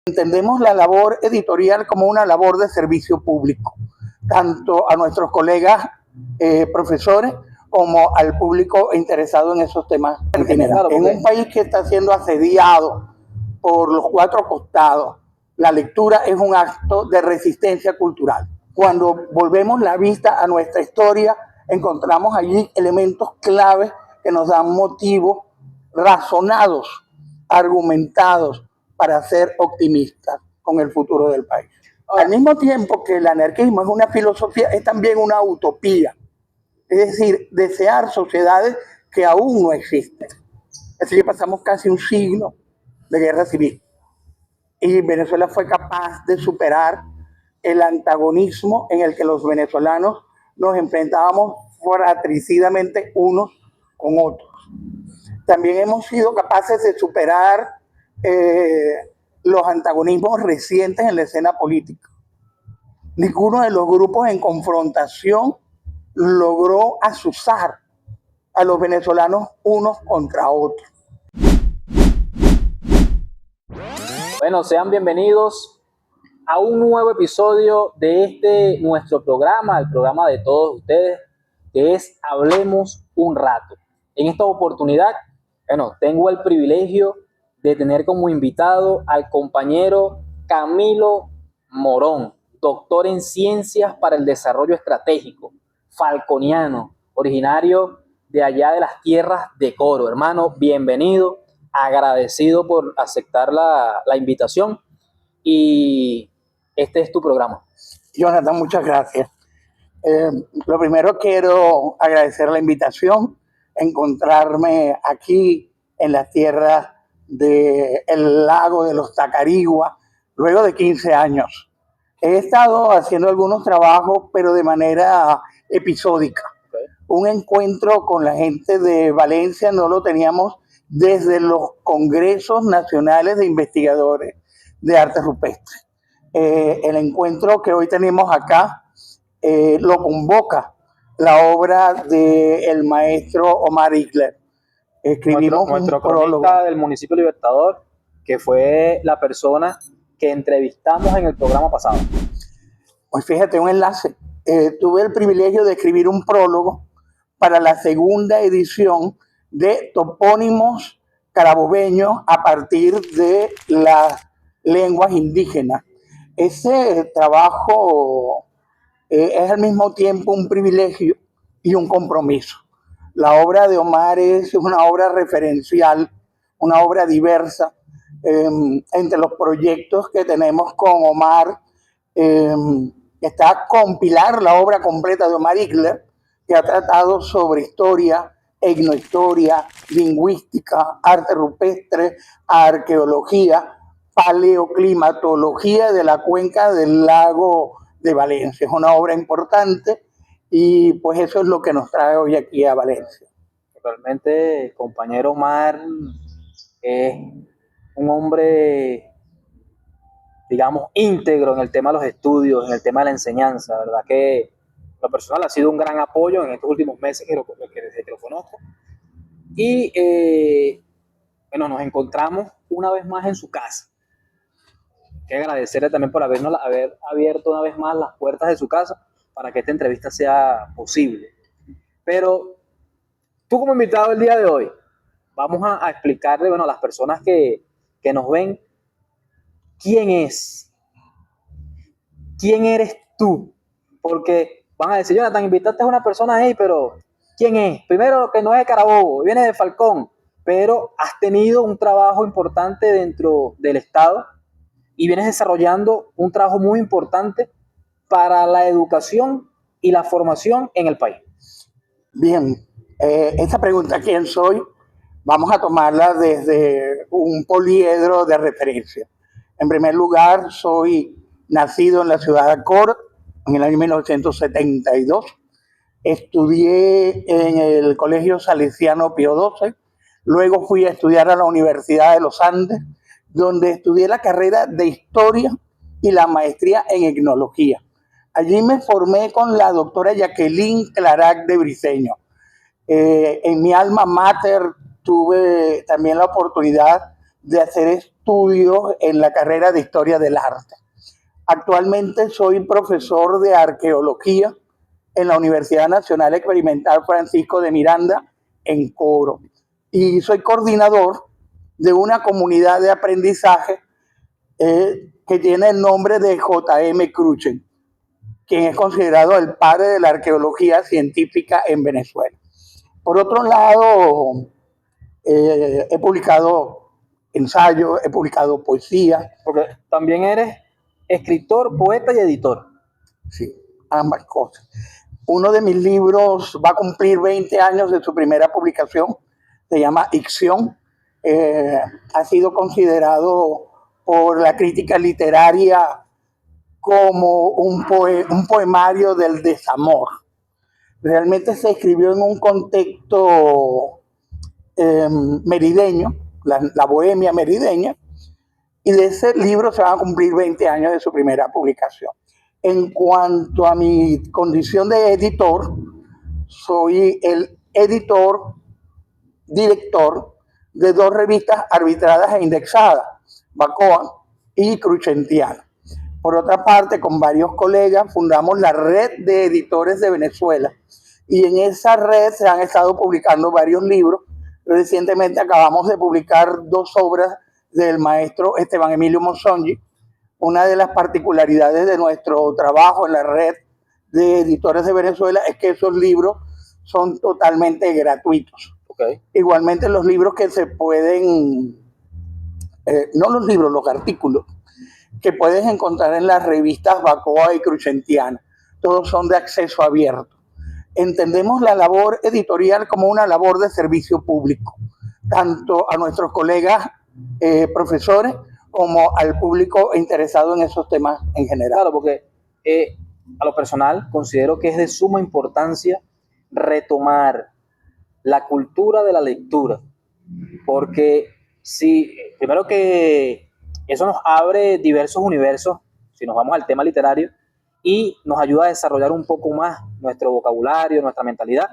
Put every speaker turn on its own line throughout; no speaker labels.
Entendemos la labor editorial como una labor de servicio público, tanto a nuestros colegas profesores como al público interesado en esos temas en general. En un país que está siendo asediado por los cuatro costados, la lectura es un acto de resistencia cultural. Cuando volvemos la vista a nuestra historia, encontramos allí elementos claves que nos dan motivos razonados, argumentados, para ser optimistas con el futuro del país. Al mismo tiempo que el anarquismo es una filosofía, es también una utopía. Es decir, desear sociedades que aún no existen. Así que pasamos casi un siglo de guerra civil. Y Venezuela fue capaz de superar el antagonismo en el que los venezolanos nos enfrentábamos fratricidamente unos con otros. También hemos sido capaces de superar los antagonismos recientes en la escena política. Ninguno de los grupos en confrontación logró azuzar a los venezolanos unos contra otros.
Bueno, sean bienvenidos a un nuevo episodio de nuestro programa, el programa de todos ustedes, que es Hablemos un Rato. En esta oportunidad, tengo el privilegio de tener como invitado al compañero Camilo Morón, doctor en Ciencias para el Desarrollo Estratégico, falconiano, originario de allá de las tierras de Coro. Hermano, bienvenido, agradecido por aceptar la invitación, y este es tu programa.
Jonathan, muchas gracias. Lo primero, quiero agradecer la invitación, encontrarme aquí en las tierras del lago de los Tacarigua, luego de 15 años. He estado haciendo algunos trabajos, pero de manera episódica. Okay. Un encuentro con la gente de Valencia no lo teníamos desde los congresos nacionales de investigadores de arte rupestre. El encuentro que hoy tenemos acá lo convoca la obra del maestro Omar Igler. Escribimos
nuestro cronista del municipio Libertador, que fue la persona que entrevistamos en el programa pasado.
Pues fíjate, un enlace. Tuve el privilegio de escribir un prólogo para la segunda edición de Topónimos Carabobeños a partir de las lenguas indígenas. Ese trabajo es al mismo tiempo un privilegio y un compromiso. La obra de Omar es una obra referencial, una obra diversa. Entre los proyectos que tenemos con Omar está compilar la obra completa de Omar Igler, que ha tratado sobre historia, etnohistoria, lingüística, arte rupestre, arqueología, paleoclimatología de la cuenca del lago de Valencia. Es una obra importante y pues eso es lo que nos trae hoy aquí a Valencia.
Realmente, compañero Omar es un hombre, digamos, íntegro en el tema de los estudios, en el tema de la enseñanza. ¿Verdad? Que lo personal ha sido un gran apoyo en estos últimos meses desde que lo conozco. Y nos encontramos una vez más en su casa. Hay que agradecerle también por haber abierto una vez más las puertas de su casa para que esta entrevista sea posible. Pero tú, como invitado el día de hoy, vamos a explicarle a las personas que nos ven quién es, quién eres tú, porque van a decir: Jonathan, invitaste a una persona ahí, pero ¿quién es? Primero, que no es de Carabobo, viene de Falcón, pero has tenido un trabajo importante dentro del Estado y vienes desarrollando un trabajo muy importante para la educación y la formación en el país.
Bien, esta pregunta, ¿quién soy?, vamos a tomarla desde un poliedro de referencia. En primer lugar, soy nacido en la ciudad de Coro en el año 1972. Estudié en el Colegio Salesiano Pío XII. Luego fui a estudiar a la Universidad de los Andes, donde estudié la carrera de Historia y la maestría en Etnología. Allí me formé con la doctora Jacqueline Clarac de Briceño. En mi alma mater tuve también la oportunidad de hacer estudios en la carrera de Historia del Arte. Actualmente soy profesor de arqueología en la Universidad Nacional Experimental Francisco de Miranda, en Coro. Y soy coordinador de una comunidad de aprendizaje que tiene el nombre de J.M. Crutzen, quien es considerado el padre de la arqueología científica en Venezuela. Por otro lado, he publicado ensayos, he publicado poesía.
Porque también eres escritor, poeta y editor.
Sí, ambas cosas. Uno de mis libros va a cumplir 20 años de su primera publicación, se llama Icción. Ha sido considerado por la crítica literaria como un poemario del desamor. Realmente se escribió en un contexto merideño, la bohemia merideña, y de ese libro se van a cumplir 20 años de su primera publicación. En cuanto a mi condición de editor, soy el editor, director de 2 revistas arbitradas e indexadas, Bacoa y Crucentiana. Por otra parte, con varios colegas fundamos la Red de Editores de Venezuela, y en esa red se han estado publicando varios libros. Recientemente acabamos de publicar 2 obras del maestro Esteban Emilio Monzongi. Una de las particularidades de nuestro trabajo en la Red de Editores de Venezuela es que esos libros son totalmente gratuitos.
Okay.
Igualmente los libros que se pueden, no los libros, los artículos que puedes encontrar en las revistas Bacoa y Crucentiana, todos son de acceso abierto. Entendemos la labor editorial como una labor de servicio público, tanto a nuestros colegas profesores como al público interesado en esos temas en general.
Claro, porque a lo personal considero que es de suma importancia retomar la cultura de la lectura, porque si primero que eso nos abre diversos universos, si nos vamos al tema literario, y nos ayuda a desarrollar un poco más nuestro vocabulario, nuestra mentalidad,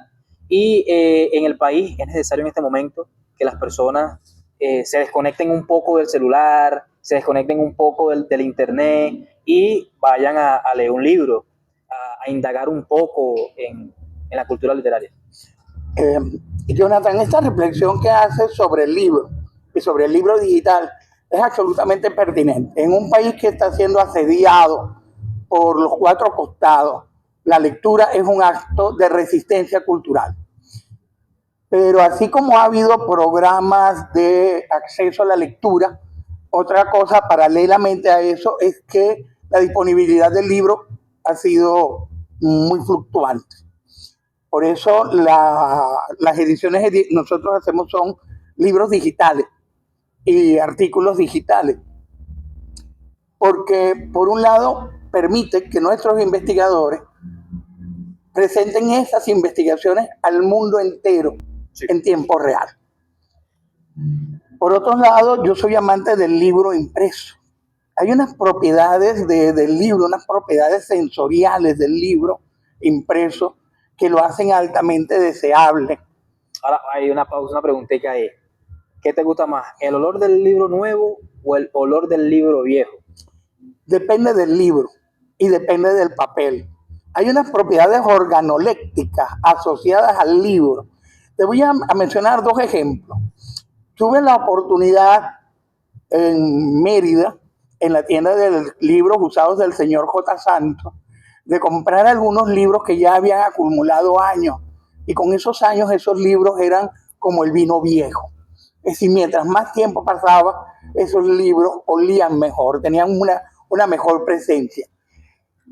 y en el país es necesario en este momento que las personas se desconecten un poco del celular, se desconecten un poco del internet y vayan a leer un libro, a indagar un poco en la cultura literaria.
Jonathan, esta reflexión que haces sobre el libro y sobre el libro digital es absolutamente pertinente. En un país que está siendo asediado por los 4 costados, la lectura es un acto de resistencia cultural. Pero así como ha habido programas de acceso a la lectura, otra cosa paralelamente a eso es que la disponibilidad del libro ha sido muy fluctuante. Por eso las ediciones que nosotros hacemos son libros digitales y artículos digitales. Porque por un lado permite que nuestros investigadores presenten esas investigaciones al mundo entero, sí, en tiempo real. Por otro lado, yo soy amante del libro impreso. Hay unas propiedades del libro, unas propiedades sensoriales del libro impreso que lo hacen altamente deseable.
Ahora hay una pausa, una preguntita ahí. ¿Qué te gusta más, el olor del libro nuevo o el olor del libro viejo?
Depende del libro y depende del papel. Hay unas propiedades organolépticas asociadas al libro. Te voy a mencionar 2 ejemplos. Tuve la oportunidad en Mérida, en la tienda de libros usados del señor J. Santos, de comprar algunos libros que ya habían acumulado años, y con esos años esos libros eran como el vino viejo. Es decir, mientras más tiempo pasaba, esos libros olían mejor, tenían una mejor presencia.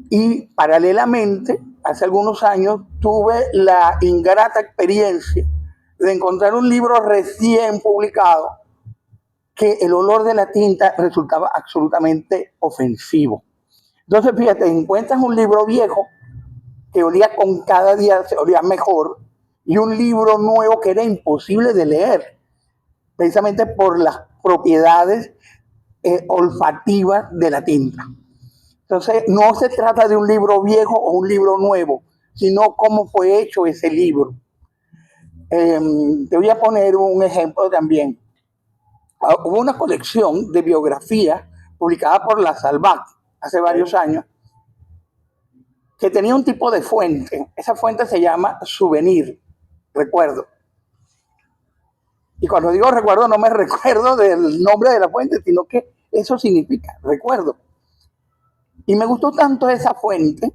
Y paralelamente, hace algunos años, tuve la ingrata experiencia de encontrar un libro recién publicado que el olor de la tinta resultaba absolutamente ofensivo. Entonces, fíjate, encuentras un libro viejo que olía con cada día, se olía mejor, y un libro nuevo que era imposible de leer, precisamente por las propiedades olfativas de la tinta. Entonces, no se trata de un libro viejo o un libro nuevo, sino cómo fue hecho ese libro. Te voy a poner un ejemplo también. hubo una colección de biografías publicada por la Salvat hace varios años, que tenía un tipo de fuente. Esa fuente se llama souvenir, recuerdo. Y cuando digo recuerdo, no me recuerdo del nombre de la fuente, sino que eso significa recuerdo. Y me gustó tanto esa fuente,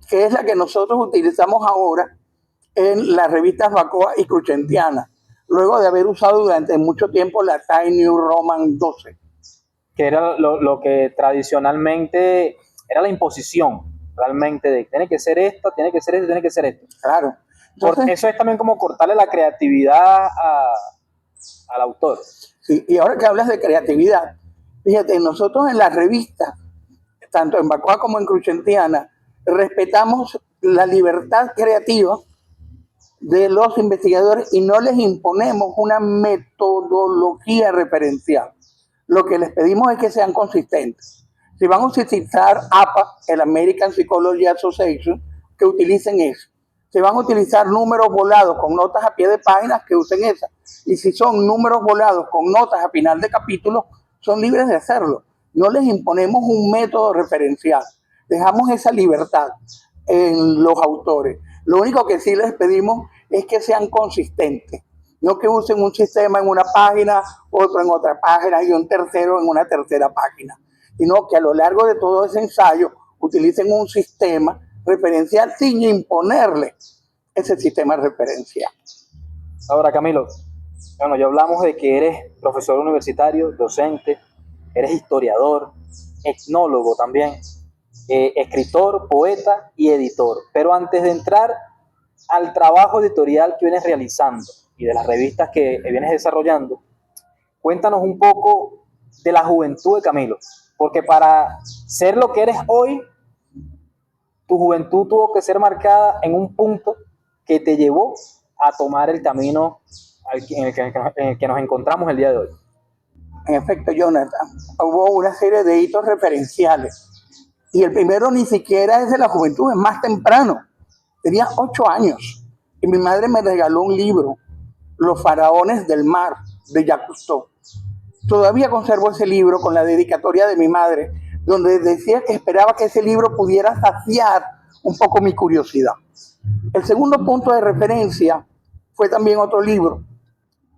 que es la que nosotros utilizamos ahora en las revistas Bacoa y Cruchentiana, luego de haber usado durante mucho tiempo la Time New Roman 12.
Que era lo que tradicionalmente era la imposición, realmente, de tiene que ser esto, tiene que ser esto, tiene que ser esto.
Claro.
Entonces, eso es también como cortarle la creatividad al autor.
Sí, y ahora que hablas de creatividad, fíjate, nosotros en las revistas, tanto en Bacoa como en Cruchentiana, respetamos la libertad creativa de los investigadores y no les imponemos una metodología referencial. Lo que les pedimos es que sean consistentes. Si van a utilizar APA, el American Psychology Association, que utilicen eso. Si van a utilizar números volados con notas a pie de páginas, que usen esa. Y si son números volados con notas a final de capítulo, son libres de hacerlo. No les imponemos un método referencial. Dejamos esa libertad en los autores. Lo único que sí les pedimos es que sean consistentes. No que usen un sistema en una página, otro en otra página y un tercero en una tercera página, sino que a lo largo de todo ese ensayo utilicen un sistema referencial sin imponerle ese sistema referencial.
Ahora, Camilo, bueno, ya hablamos de que eres profesor universitario, docente, eres historiador, etnólogo también, escritor, poeta y editor. Pero antes de entrar al trabajo editorial que vienes realizando y de las revistas que vienes desarrollando, cuéntanos un poco de la juventud de Camilo, porque para ser lo que eres hoy, tu juventud tuvo que ser marcada en un punto que te llevó a tomar el camino en el que nos encontramos el día de hoy.
En efecto, Jonathan, hubo una serie de hitos referenciales. Y el primero ni siquiera es de la juventud, es más temprano. Tenía 8 años y mi madre me regaló un libro, Los faraones del mar, de Jacques Cousteau. Todavía conservo ese libro con la dedicatoria de mi madre, donde decía que esperaba que ese libro pudiera saciar un poco mi curiosidad. El segundo punto de referencia fue también otro libro,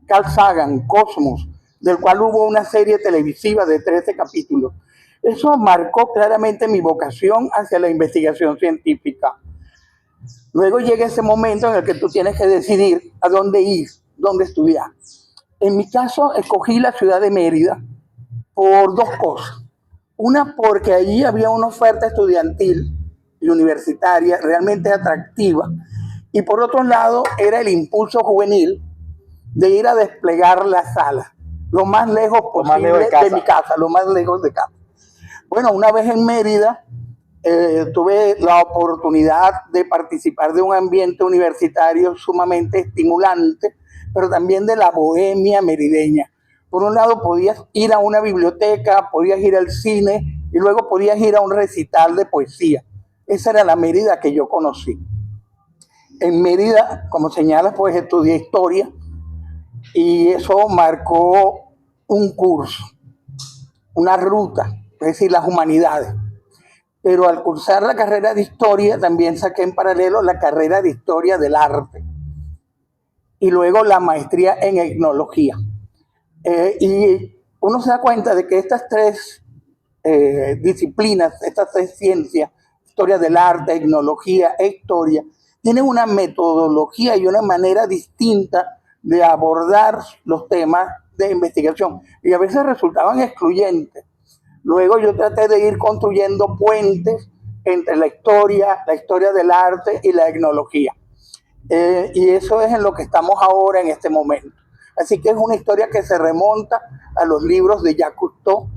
Carl Sagan, Cosmos, del cual hubo una serie televisiva de 13 capítulos. Eso marcó claramente mi vocación hacia la investigación científica. Luego llega ese momento en el que tú tienes que decidir a dónde ir, dónde estudiar. En mi caso, escogí la ciudad de Mérida por 2 cosas. Una, porque allí había una oferta estudiantil y universitaria realmente atractiva. Y por otro lado, era el impulso juvenil de ir a desplegar la sala, lo más lejos posible de mi casa, lo más lejos de casa. Bueno, una vez en Mérida, tuve la oportunidad de participar de un ambiente universitario sumamente estimulante, pero también de la bohemia merideña. Por un lado, podías ir a una biblioteca, podías ir al cine y luego podías ir a un recital de poesía. Esa era la Mérida que yo conocí. En Mérida, como señalas, pues estudié historia y eso marcó un curso, una ruta, es decir, las humanidades. Pero al cursar la carrera de historia también saqué en paralelo la carrera de historia del arte y luego la maestría en etnología. Y uno se da cuenta de que estas 3 disciplinas, estas 3 ciencias, historia del arte, etnología e historia, tienen una metodología y una manera distinta de abordar los temas de investigación y a veces resultaban excluyentes. Luego yo traté de ir construyendo puentes entre la historia del arte y la etnología. Y eso es en lo que estamos ahora en este momento. Así que es una historia que se remonta a los libros de Jacques Cousteau,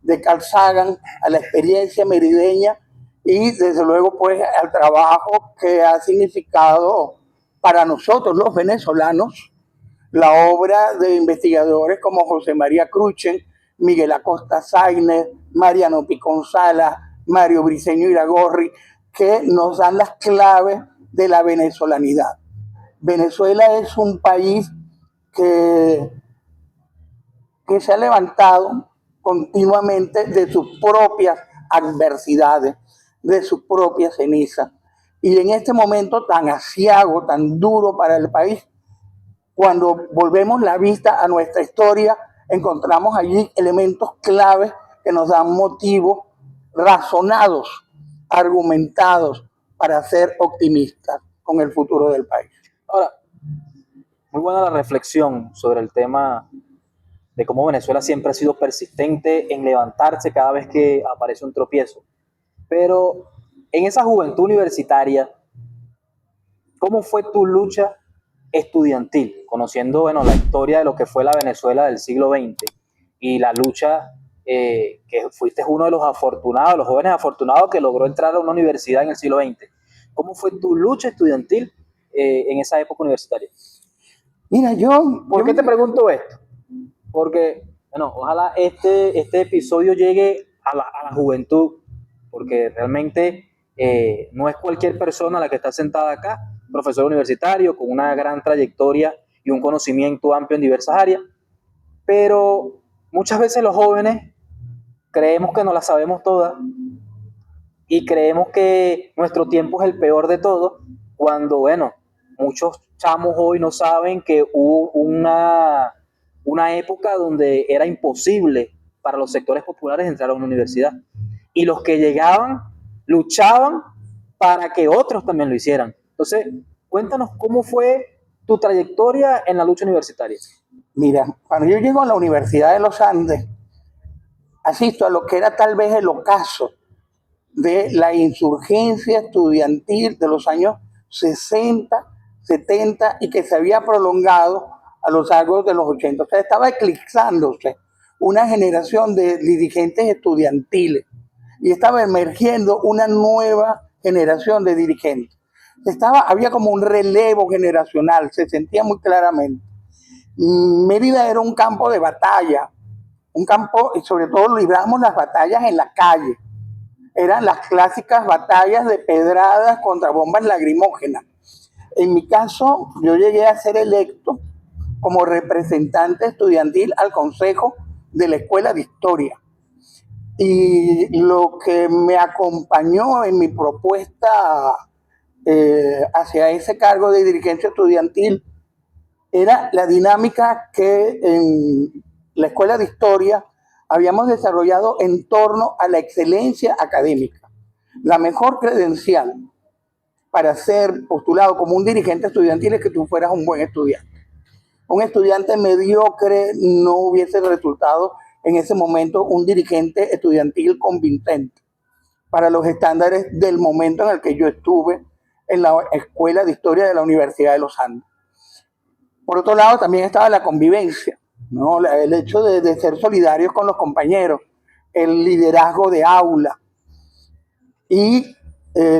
de Carl Sagan, a la experiencia merideña y desde luego pues al trabajo que ha significado para nosotros los venezolanos la obra de investigadores como José María Cruchen, Miguel Acosta Sainz, Mariano Picón Salas, Mario Briceño Iragorri, que nos dan las claves de la venezolanidad. Venezuela es un país que que se ha levantado continuamente de sus propias adversidades, de sus propias cenizas. Y en este momento tan aciago, tan duro para el país, cuando volvemos la vista a nuestra historia, encontramos allí elementos claves que nos dan motivos razonados, argumentados para ser optimistas con el futuro del país.
Ahora, muy buena la reflexión sobre el tema de cómo Venezuela siempre ha sido persistente en levantarse cada vez que aparece un tropiezo. Pero en esa juventud universitaria, ¿cómo fue tu lucha estudiantil? Conociendo, bueno, la historia de lo que fue la Venezuela del siglo XX y la lucha que fuiste uno de los afortunados, los jóvenes afortunados que logró entrar a una universidad en el siglo XX. ¿Cómo fue tu lucha estudiantil en esa época universitaria?
Mira,
¿Por qué te pregunto esto? Porque, bueno, ojalá este episodio llegue a la juventud, porque realmente no es cualquier persona la que está sentada acá, profesor universitario con una gran trayectoria y un conocimiento amplio en diversas áreas, pero muchas veces los jóvenes creemos que no la sabemos todas y creemos que nuestro tiempo es el peor de todo, cuando, bueno, muchos chamos hoy no saben que hubo una época donde era imposible para los sectores populares entrar a una universidad. Y los que llegaban luchaban para que otros también lo hicieran. Entonces, cuéntanos cómo fue tu trayectoria en la lucha universitaria.
Mira, cuando yo llego a la Universidad de los Andes, asisto a lo que era tal vez el ocaso de la insurgencia estudiantil de los años 60, 70 y que se había prolongado a los años de los 80. O sea, estaba eclipsándose una generación de dirigentes estudiantiles y estaba emergiendo una nueva generación de dirigentes. Había como un relevo generacional, se sentía muy claramente. Mérida era un campo de batalla, un campo, y sobre todo libramos las batallas en la calle. Eran las clásicas batallas de pedradas contra bombas lacrimógenas. En mi caso, yo llegué a ser electo como representante estudiantil al Consejo de la Escuela de Historia. Y lo que me acompañó en mi propuesta hacia ese cargo de dirigencia estudiantil era la dinámica que en la Escuela de Historia habíamos desarrollado en torno a la excelencia académica. La mejor credencial para ser postulado como un dirigente estudiantil es que tú fueras un buen estudiante. Un estudiante mediocre no hubiese resultado en ese momento un dirigente estudiantil convincente para los estándares del momento en el que yo estuve en la Escuela de Historia de la Universidad de los Andes. Por otro lado, también estaba la convivencia, ¿no? El hecho de ser solidarios con los compañeros, el liderazgo de aula. Y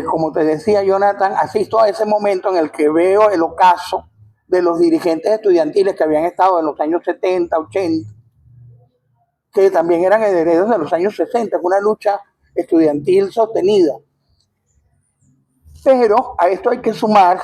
como te decía, Jonathan, asisto a ese momento en el que veo el ocaso de los dirigentes estudiantiles que habían estado en los años 70, 80, que también eran herederos de los años 60, fue una lucha estudiantil sostenida. Pero a esto hay que sumar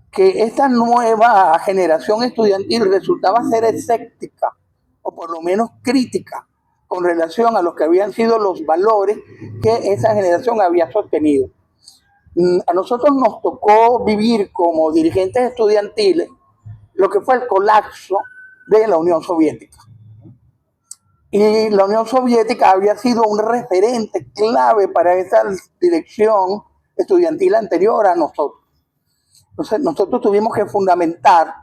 que esta nueva generación estudiantil resultaba ser escéptica, o por lo menos crítica, con relación a los que habían sido los valores que esa generación había sostenido. A nosotros nos tocó vivir como dirigentes estudiantiles lo que fue el colapso de la Unión Soviética. Y la Unión Soviética había sido un referente clave para esa dirección estudiantil anterior a nosotros. Entonces, nosotros tuvimos que fundamentar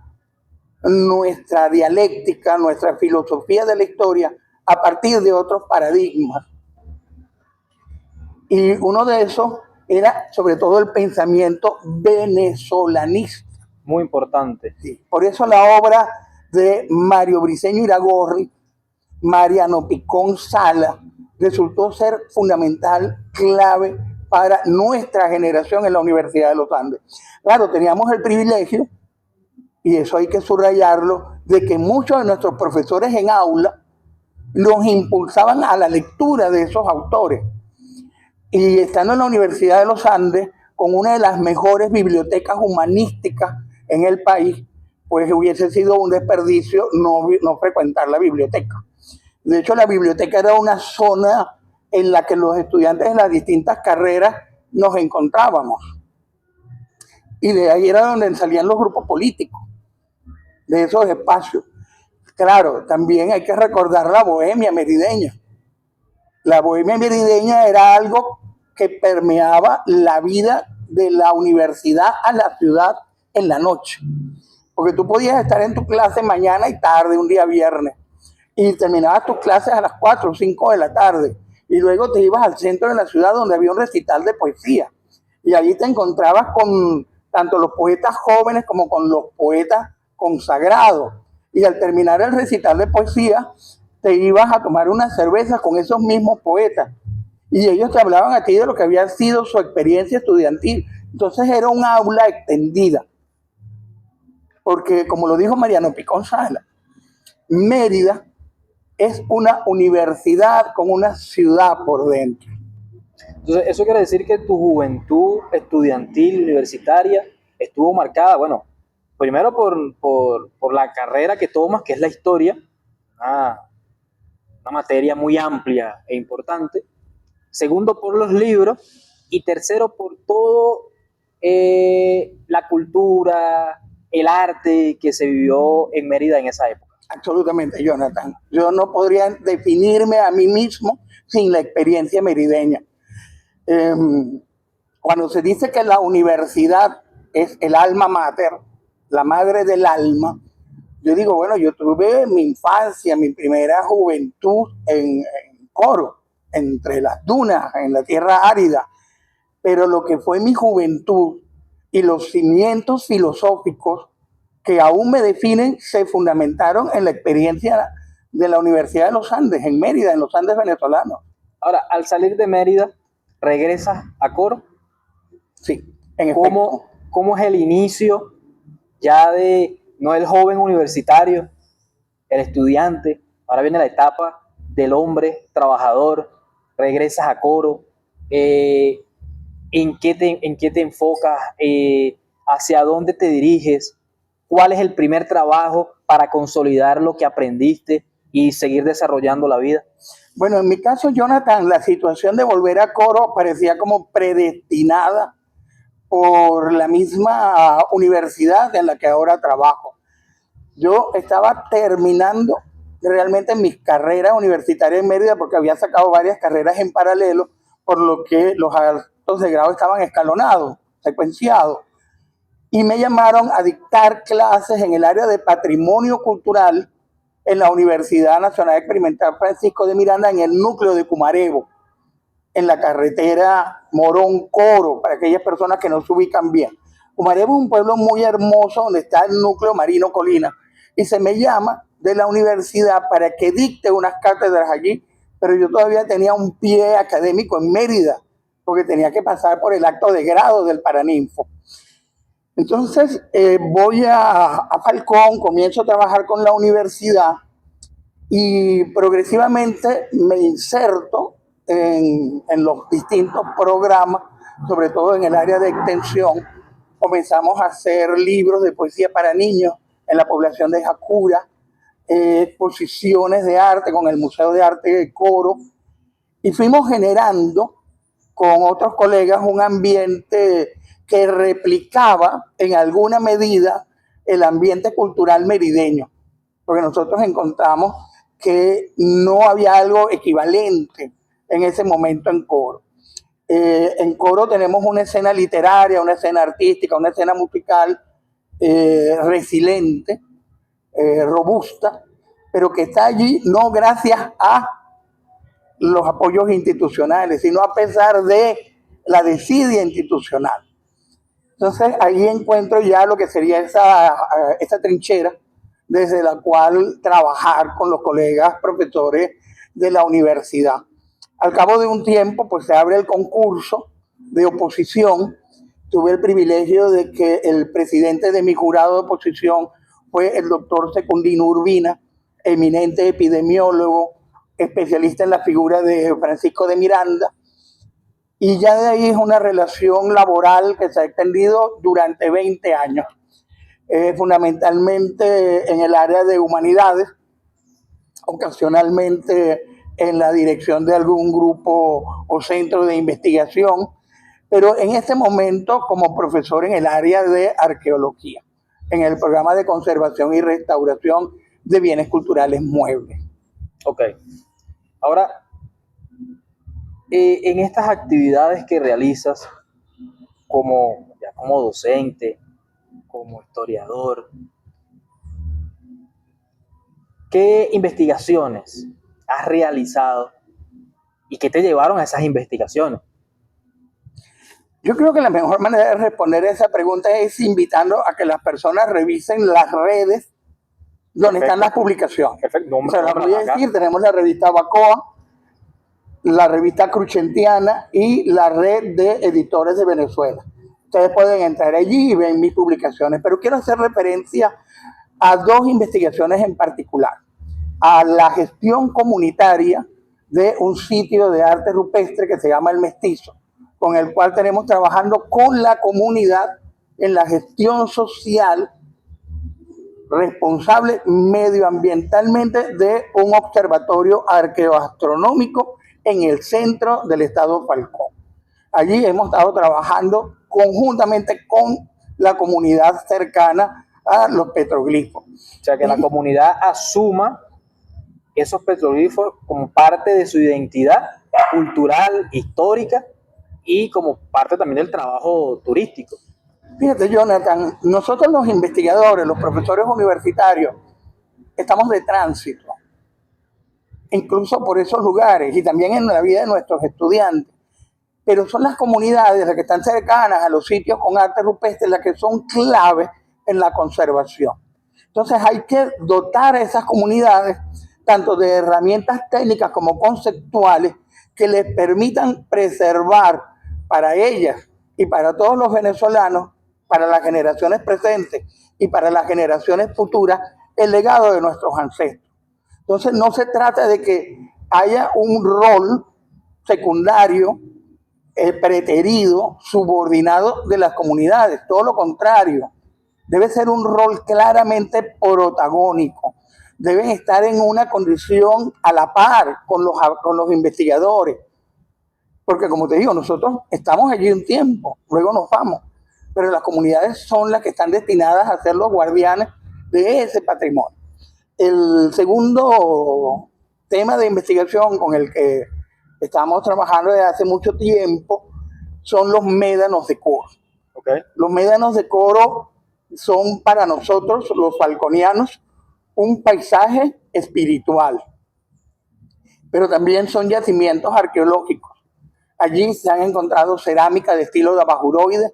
nuestra dialéctica, nuestra filosofía de la historia a partir de otros paradigmas. Y uno de esos era sobre todo el pensamiento venezolanista.
Muy importante.
Sí. Por eso la obra de Mario Briceño Iragorri, Mariano Picón Sala, resultó ser fundamental, clave para nuestra generación en la Universidad de los Andes. Claro, teníamos el privilegio, y eso hay que subrayarlo, de que muchos de nuestros profesores en aula nos impulsaban a la lectura de esos autores. Y estando en la Universidad de los Andes, con una de las mejores bibliotecas humanísticas en el país, pues hubiese sido un desperdicio no frecuentar la biblioteca. De hecho, la biblioteca era una zona en la que los estudiantes de las distintas carreras nos encontrábamos. Y de ahí era donde salían los grupos políticos, de esos espacios. Claro, también hay que recordar la bohemia merideña. La bohemia merideña era algo que permeaba la vida de la universidad a la ciudad en la noche. Porque tú podías estar en tu clase mañana y tarde, un día viernes, y terminabas tus clases a las 4 o 5 de la tarde, y luego te ibas al centro de la ciudad donde había un recital de poesía. Y allí te encontrabas con tanto los poetas jóvenes como con los poetas consagrados. Y al terminar el recital de poesía, te ibas a tomar una cerveza con esos mismos poetas. Y ellos te hablaban a ti de lo que había sido su experiencia estudiantil. Entonces era un aula extendida. Porque, como lo dijo Mariano Picón Sala, Mérida es una universidad con una ciudad por dentro.
Entonces, eso quiere decir que tu juventud estudiantil, universitaria, estuvo marcada, bueno, primero por la carrera que tomas, que es la historia, una materia muy amplia e importante. Segundo, por los libros. Y tercero, por todo la cultura, el arte que se vivió en Mérida en esa época.
Absolutamente, Jonathan. Yo no podría definirme a mí mismo sin la experiencia merideña. Cuando se dice que la universidad es el alma mater, la madre del alma, yo digo, bueno, yo tuve mi infancia, mi primera juventud en Coro, entre las dunas, en la tierra árida, pero lo que fue mi juventud y los cimientos filosóficos que aún me definen se fundamentaron en la experiencia de la Universidad de los Andes, en Mérida, en los Andes venezolanos.
Ahora, al salir de Mérida, ¿regresas a Coro?
Sí, en efecto.
¿Cómo es el inicio ya de, no el joven universitario, el estudiante? Ahora viene la etapa del hombre trabajador, regresas a Coro. ¿En qué te enfocas? ¿Hacia dónde te diriges? ¿Cuál es el primer trabajo para consolidar lo que aprendiste y seguir desarrollando la vida?
Bueno, en mi caso, Jonathan, la situación de volver a Coro parecía como predestinada por la misma universidad en la que ahora trabajo. Yo estaba terminando realmente mis carreras universitarias en Mérida porque había sacado varias carreras en paralelo, por lo que los altos de grado estaban escalonados, secuenciados. Y me llamaron a dictar clases en el área de patrimonio cultural en la Universidad Nacional Experimental Francisco de Miranda, en el núcleo de Cumarebo, en la carretera Morón-Coro, para aquellas personas que no se ubican bien. Cumarebo es un pueblo muy hermoso donde está el núcleo Marino Colina, y se me llama de la universidad para que dicte unas cátedras allí, pero yo todavía tenía un pie académico en Mérida, porque tenía que pasar por el acto de grado del Paraninfo. Entonces voy a Falcón, comienzo a trabajar con la universidad y progresivamente me inserto en los distintos programas, sobre todo en el área de extensión. Comenzamos a hacer libros de poesía para niños en la población de Jacura, exposiciones de arte con el Museo de Arte de Coro, y fuimos generando con otros colegas un ambiente que replicaba en alguna medida el ambiente cultural merideño, porque nosotros encontramos que no había algo equivalente en ese momento en Coro. En Coro tenemos una escena literaria, una escena artística, una escena musical resiliente, robusta, pero que está allí no gracias a los apoyos institucionales, sino a pesar de la desidia institucional. Entonces ahí encuentro ya lo que sería esa trinchera desde la cual trabajar con los colegas profesores de la universidad. Al cabo de un tiempo, pues se abre el concurso de oposición. Tuve el privilegio de que el presidente de mi jurado de oposición fue el doctor Secundino Urbina, eminente epidemiólogo, especialista en la figura de Francisco de Miranda. Y ya de ahí es una relación laboral que se ha extendido durante 20 años. fundamentalmente en el área de humanidades, ocasionalmente en la dirección de algún grupo o centro de investigación, pero en este momento como profesor en el área de arqueología, en el programa de conservación y restauración de bienes culturales muebles.
Ok. Ahora, en estas actividades que realizas como docente, como historiador, ¿qué investigaciones has realizado y qué te llevaron a esas investigaciones?
Yo creo que la mejor manera de responder esa pregunta es invitando a que las personas revisen las redes donde están las publicaciones.
Perfecto.
O sea, las voy a decir, tenemos la revista Bacoa, la revista Cruchentiana y la red de editores de Venezuela. Ustedes pueden entrar allí y ver mis publicaciones, pero quiero hacer referencia a dos investigaciones en particular. A la gestión comunitaria de un sitio de arte rupestre que se llama El Mestizo, con el cual tenemos trabajando con la comunidad en la gestión social responsable medioambientalmente de un observatorio arqueoastronómico en el centro del estado Falcón. Allí hemos estado trabajando conjuntamente con la comunidad cercana a los petroglifos.
O sea, que la comunidad asuma esos petroglifos como parte de su identidad cultural, histórica y como parte también del trabajo turístico.
Fíjate, Jonathan, nosotros los investigadores, los profesores universitarios, estamos de tránsito, incluso por esos lugares y también en la vida de nuestros estudiantes. Pero son las comunidades las que están cercanas a los sitios con arte rupestre las que son claves en la conservación. Entonces hay que dotar a esas comunidades tanto de herramientas técnicas como conceptuales que les permitan preservar para ellas y para todos los venezolanos, para las generaciones presentes y para las generaciones futuras, el legado de nuestros ancestros. Entonces no se trata de que haya un rol secundario, preterido, subordinado de las comunidades, todo lo contrario. Debe ser un rol claramente protagónico. Deben estar en una condición a la par con los investigadores. Porque como te digo, nosotros estamos allí un tiempo, luego nos vamos. Pero las comunidades son las que están destinadas a ser los guardianes de ese patrimonio. El segundo tema de investigación con el que estamos trabajando desde hace mucho tiempo son los médanos de Coro.
Okay.
Los médanos de Coro son para nosotros, los falconianos, un paisaje espiritual, pero también son yacimientos arqueológicos. Allí se han encontrado cerámica de estilo de abajuroide,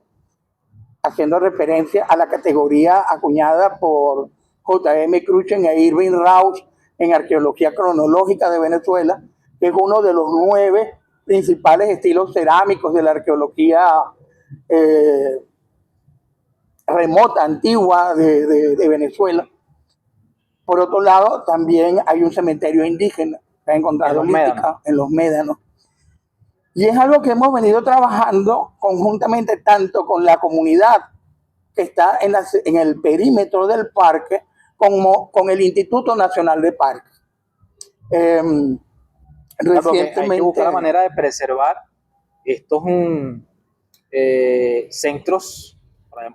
haciendo referencia a la categoría acuñada por J.M. Cruchen e Irving Rausch en Arqueología Cronológica de Venezuela, que es uno de los 9 principales estilos cerámicos de la arqueología remota, antigua de Venezuela. Por otro lado, también hay un cementerio indígena que ha encontrado en los médanos. Y es algo que hemos venido trabajando conjuntamente tanto con la comunidad que está en el perímetro del parque como con el Instituto Nacional de Parques.
Recientemente hay que buscar la manera de preservar estos centros,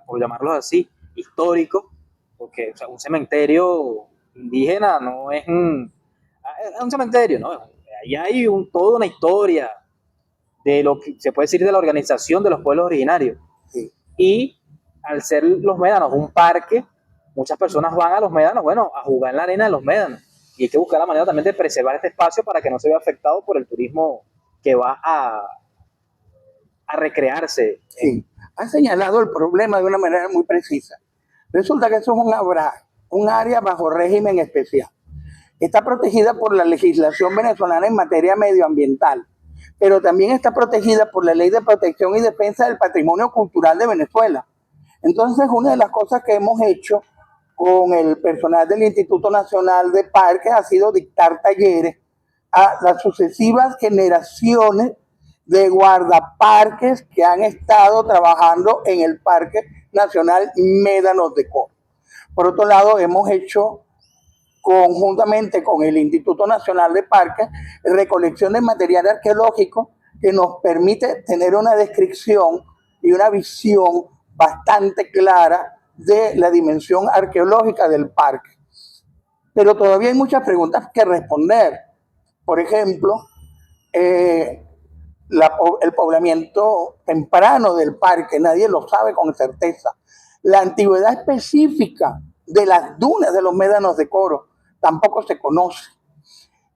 por llamarlos así, históricos, porque o sea, un cementerio indígena no es un cementerio, ¿no? Ahí hay toda una historia de lo que se puede decir de la organización de los pueblos originarios.
Sí.
Y al ser los médanos un parque, muchas personas van a los médanos, bueno, a jugar en la arena de los médanos. Y hay que buscar la manera también de preservar este espacio para que no se vea afectado por el turismo que va a recrearse.
Sí, ha señalado el problema de una manera muy precisa. Resulta que eso es un área bajo régimen especial. Está protegida por la legislación venezolana en materia medioambiental, pero también está protegida por la Ley de Protección y Defensa del Patrimonio Cultural de Venezuela. Entonces, una de las cosas que hemos hecho con el personal del Instituto Nacional de Parques ha sido dictar talleres a las sucesivas generaciones de guardaparques que han estado trabajando en el Parque Nacional Médanos de Coro. Por otro lado, hemos hecho conjuntamente con el Instituto Nacional de Parques recolección de material arqueológico que nos permite tener una descripción y una visión bastante clara de la dimensión arqueológica del parque. Pero todavía hay muchas preguntas que responder. Por ejemplo, el poblamiento temprano del parque, nadie lo sabe con certeza. La antigüedad específica de las dunas de los médanos de Coro tampoco se conoce.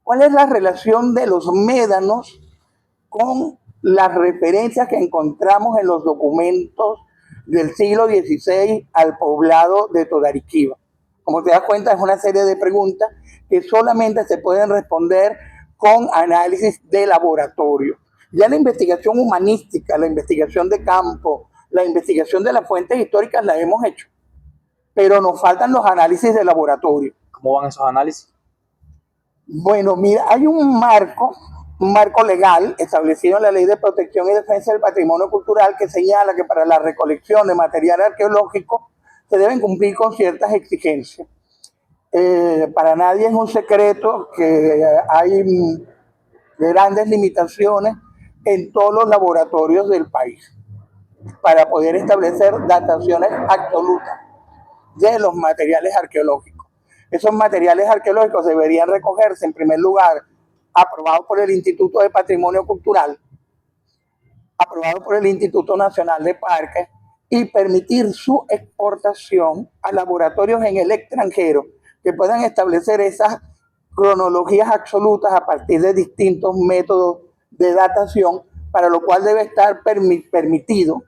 ¿Cuál es la relación de los médanos con las referencias que encontramos en los documentos del siglo XVI al poblado de Todariquiba? Como te das cuenta, es una serie de preguntas que solamente se pueden responder con análisis de laboratorio. Ya la investigación humanística, la investigación de campo, la investigación de las fuentes históricas la hemos hecho, pero nos faltan los análisis de laboratorio.
¿Cómo van esos análisis?
Bueno, mira, hay un marco legal establecido en la Ley de Protección y Defensa del Patrimonio Cultural que señala que para la recolección de material arqueológico se deben cumplir con ciertas exigencias. Para nadie es un secreto que hay grandes limitaciones en todos los laboratorios del país para poder establecer dataciones absolutas de los materiales arqueológicos. Esos materiales arqueológicos deberían recogerse, en primer lugar, aprobado por el Instituto de Patrimonio Cultural, aprobado por el Instituto Nacional de Parques, y permitir su exportación a laboratorios en el extranjero que puedan establecer esas cronologías absolutas a partir de distintos métodos de datación, para lo cual debe estar permitido,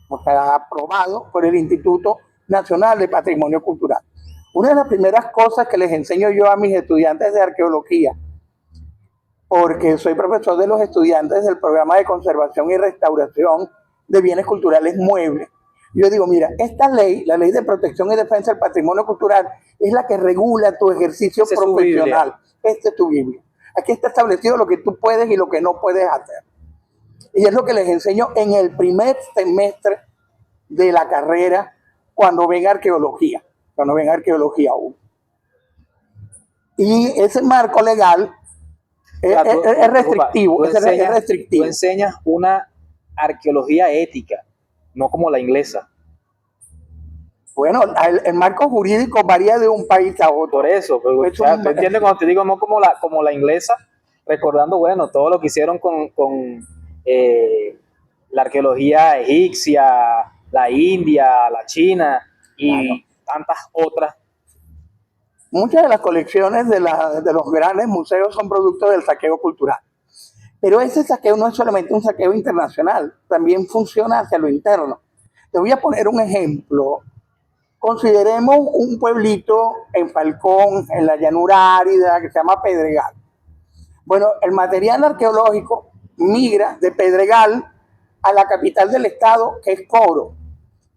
o sea, aprobado por el Instituto Nacional de Patrimonio Cultural. Una de las primeras cosas que les enseño yo a mis estudiantes de arqueología, porque soy profesor de los estudiantes del programa de conservación y restauración de bienes culturales muebles, yo digo, mira, esta ley, la Ley de Protección y Defensa del Patrimonio Cultural, es la que regula tu ejercicio profesional. Esta es tu Biblia. Aquí está establecido lo que tú puedes y lo que no puedes hacer. Y es lo que les enseño en el primer semestre de la carrera cuando ven arqueología 1. Y ese marco legal es restrictivo.
Tú enseñas una arqueología ética, no como la inglesa.
Bueno, el marco jurídico varía de un país a otro.
Por eso, pero, o sea, ¿tú entiendes cuando te digo no como la inglesa? Recordando, bueno, todo lo que hicieron con la arqueología egipcia, la India, la China y tantas otras.
Muchas de las colecciones de los grandes museos son producto del saqueo cultural. Pero ese saqueo no es solamente un saqueo internacional, también funciona hacia lo interno. Te voy a poner un ejemplo. Consideremos un pueblito en Falcón, en la llanura árida, que se llama Pedregal. Bueno, el material arqueológico migra de Pedregal a la capital del estado, que es Coro.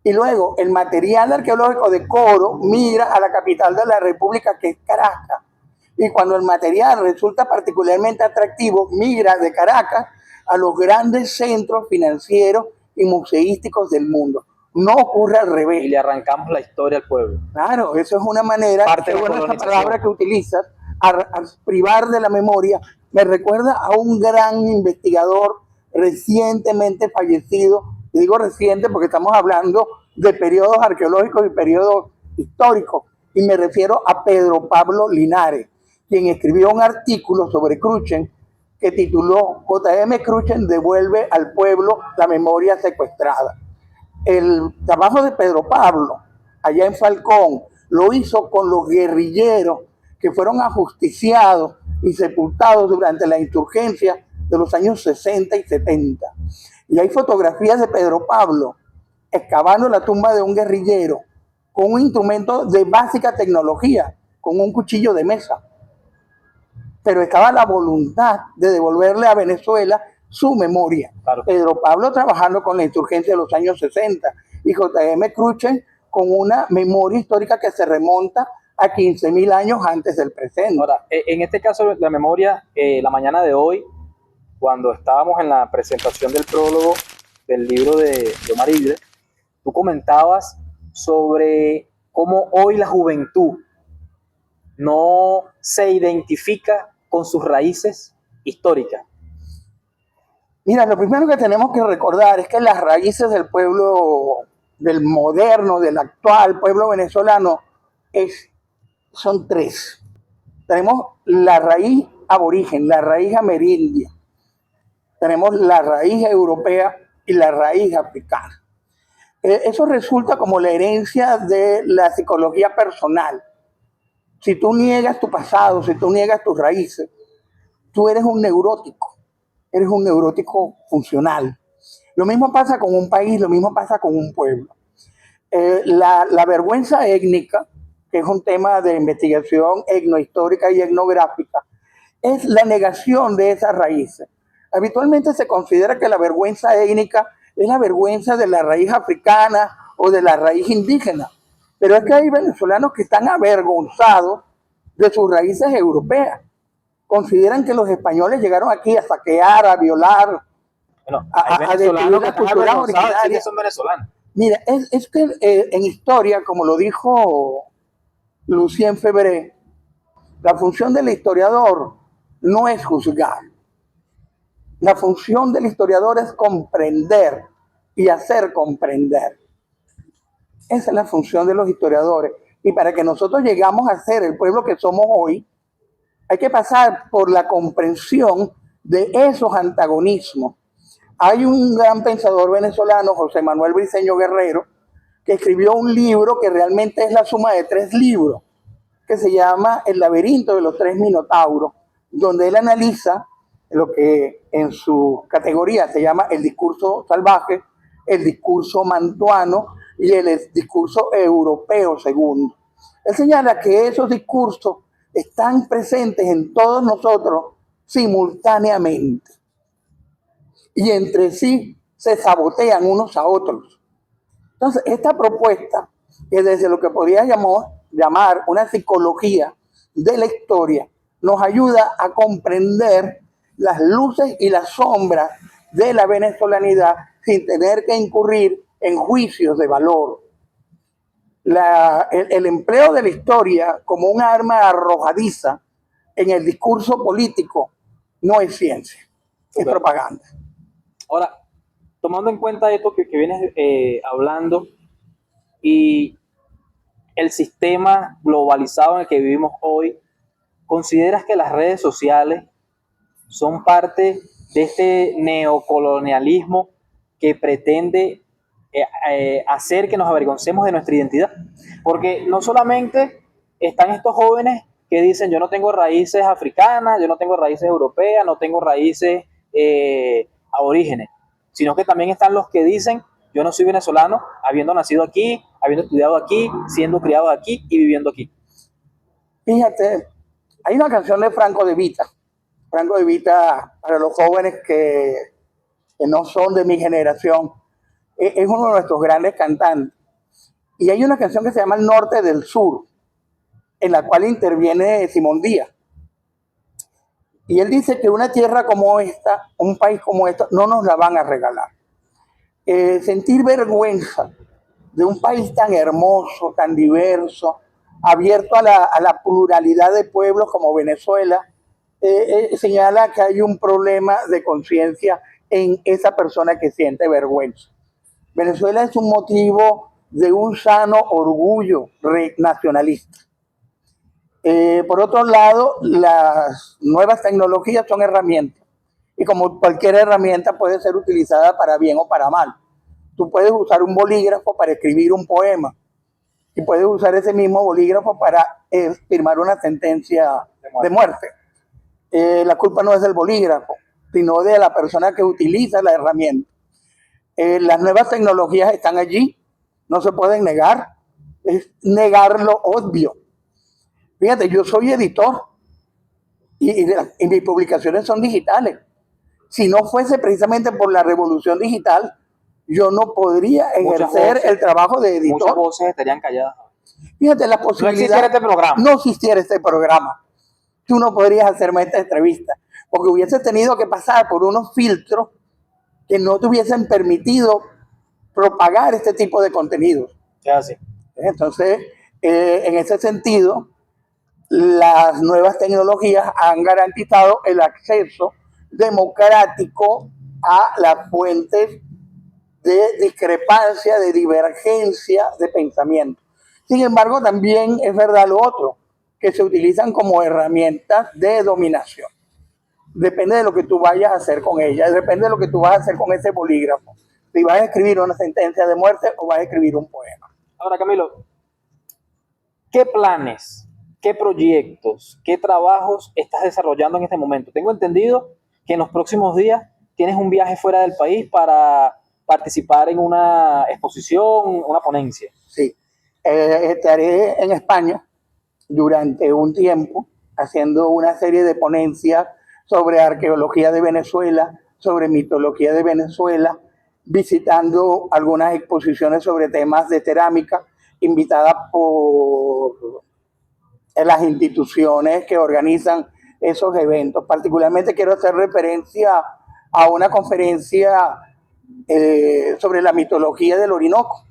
Y luego el material arqueológico de Coro migra a la capital de la república, que es Caracas. Y cuando el material resulta particularmente atractivo, migra de Caracas a los grandes centros financieros y museísticos del mundo. No ocurre al revés.
Y le arrancamos la historia al pueblo.
Claro, eso es una manera,
parte de
esa palabra que utilizas, a privar de la memoria, me recuerda a un gran investigador recientemente fallecido. Y digo reciente porque estamos hablando de periodos arqueológicos y periodos históricos. Y me refiero a Pedro Pablo Linares, quien escribió un artículo sobre Cruchen que tituló J.M. Cruchen devuelve al pueblo la memoria secuestrada. El trabajo de Pedro Pablo, allá en Falcón, lo hizo con los guerrilleros que fueron ajusticiados y sepultados durante la insurgencia de los años 60 y 70. Y hay fotografías de Pedro Pablo excavando la tumba de un guerrillero con un instrumento de básica tecnología, con un cuchillo de mesa. Pero estaba la voluntad de devolverle a Venezuela su memoria. Claro. Pedro Pablo trabajando con la insurgencia de los años 60 y J.M. Cruchen con una memoria histórica que se remonta a 15.000 años antes del presente.
Ahora, en este caso, la memoria, la mañana de hoy, cuando estábamos en la presentación del prólogo del libro de Omar Idre, tú comentabas sobre cómo hoy la juventud no se identifica con sus raíces históricas.
Mira, lo primero que tenemos que recordar es que las raíces del pueblo, del moderno, del actual pueblo venezolano, son tres. Tenemos la raíz aborigen, la raíz amerindia, tenemos la raíz europea y la raíz africana. Eso resulta como la herencia de la psicología personal. Si tú niegas tu pasado, si tú niegas tus raíces, tú eres un neurótico funcional. Lo mismo pasa con un país, lo mismo pasa con un pueblo. La vergüenza étnica, que es un tema de investigación etnohistórica y etnográfica, es la negación de esas raíces. Habitualmente se considera que la vergüenza étnica es la vergüenza de la raíz africana o de la raíz indígena, pero es que hay venezolanos que están avergonzados de sus raíces europeas. Consideran que los españoles llegaron aquí a saquear, a violar,
Bueno,
a destruir la cultura originaria.
Sí que son venezolanos.
Mira, es que en historia, como lo dijo Lucien Febvre, la función del historiador no es juzgar. La función del historiador es comprender y hacer comprender. Esa es la función de los historiadores. Y para que nosotros llegamos a ser el pueblo que somos hoy, hay que pasar por la comprensión de esos antagonismos. Hay un gran pensador venezolano, José Manuel Briceño Guerrero, que escribió un libro que realmente es la suma de 3 libros, que se llama El laberinto de los 3 minotauros, donde él analiza lo que en su categoría se llama el discurso salvaje, el discurso mantuano y el discurso europeo segundo. Él señala que esos discursos están presentes en todos nosotros simultáneamente y entre sí se sabotean unos a otros. Entonces, esta propuesta, que desde lo que podría llamar una psicología de la historia, nos ayuda a comprender las luces y las sombras de la venezolanidad sin tener que incurrir en juicios de valor. El empleo de la historia como un arma arrojadiza en el discurso político no es ciencia, es propaganda.
Ahora, tomando en cuenta esto que vienes hablando y el sistema globalizado en el que vivimos hoy, ¿consideras que las redes sociales son parte de este neocolonialismo que pretende hacer que nos avergoncemos de nuestra identidad? Porque no solamente están estos jóvenes que dicen yo no tengo raíces africanas, yo no tengo raíces europeas, no tengo raíces aborígenes, sino que también están los que dicen yo no soy venezolano, habiendo nacido aquí, habiendo estudiado aquí, siendo criado aquí y viviendo aquí.
Fíjate, hay una canción de Franco De Vita. Franco De Vita, para los jóvenes que no son de mi generación, es uno de nuestros grandes cantantes. Y hay una canción que se llama El Norte del Sur, en la cual interviene Simón Díaz. Y él dice que una tierra como esta, un país como este, no nos la van a regalar. Sentir vergüenza de un país tan hermoso, tan diverso, abierto a la pluralidad de pueblos como Venezuela, señala que hay un problema de conciencia en esa persona que siente vergüenza. Venezuela es un motivo de un sano orgullo nacionalista. Por otro lado, las nuevas tecnologías son herramientas y como cualquier herramienta puede ser utilizada para bien o para mal. Tú puedes usar un bolígrafo para escribir un poema y puedes usar ese mismo bolígrafo para firmar una sentencia de muerte. La culpa no es del bolígrafo, sino de la persona que utiliza la herramienta. Las nuevas tecnologías están allí, no se pueden negar, es negar lo obvio. Fíjate, yo soy editor y mis publicaciones son digitales. Si no fuese precisamente por la revolución digital, yo no podría ejercer el trabajo de editor.
Muchas voces estarían calladas.
Fíjate, la posibilidad... No existiera este programa. Tú no podrías hacerme esta entrevista, porque hubieses tenido que pasar por unos filtros que no te hubiesen permitido propagar este tipo de contenidos.
Es así.
Entonces, En ese sentido, las nuevas tecnologías han garantizado el acceso democrático a las fuentes de discrepancia, de divergencia de pensamiento. Sin embargo, también es verdad lo otro, que se utilizan como herramientas de dominación. Depende de lo que tú vayas a hacer con ella, depende de lo que tú vas a hacer con ese bolígrafo. Si vas a escribir una sentencia de muerte o vas a escribir un poema.
Ahora, Camilo, ¿qué planes, qué proyectos, qué trabajos estás desarrollando en este momento? Tengo entendido que en los próximos días tienes un viaje fuera del país para participar en una exposición, una ponencia.
Sí, estaré en España durante un tiempo haciendo una serie de ponencias sobre arqueología de Venezuela, sobre mitología de Venezuela, visitando algunas exposiciones sobre temas de cerámica, invitadas por las instituciones que organizan esos eventos. Particularmente quiero hacer referencia a una conferencia sobre la mitología del Orinoco,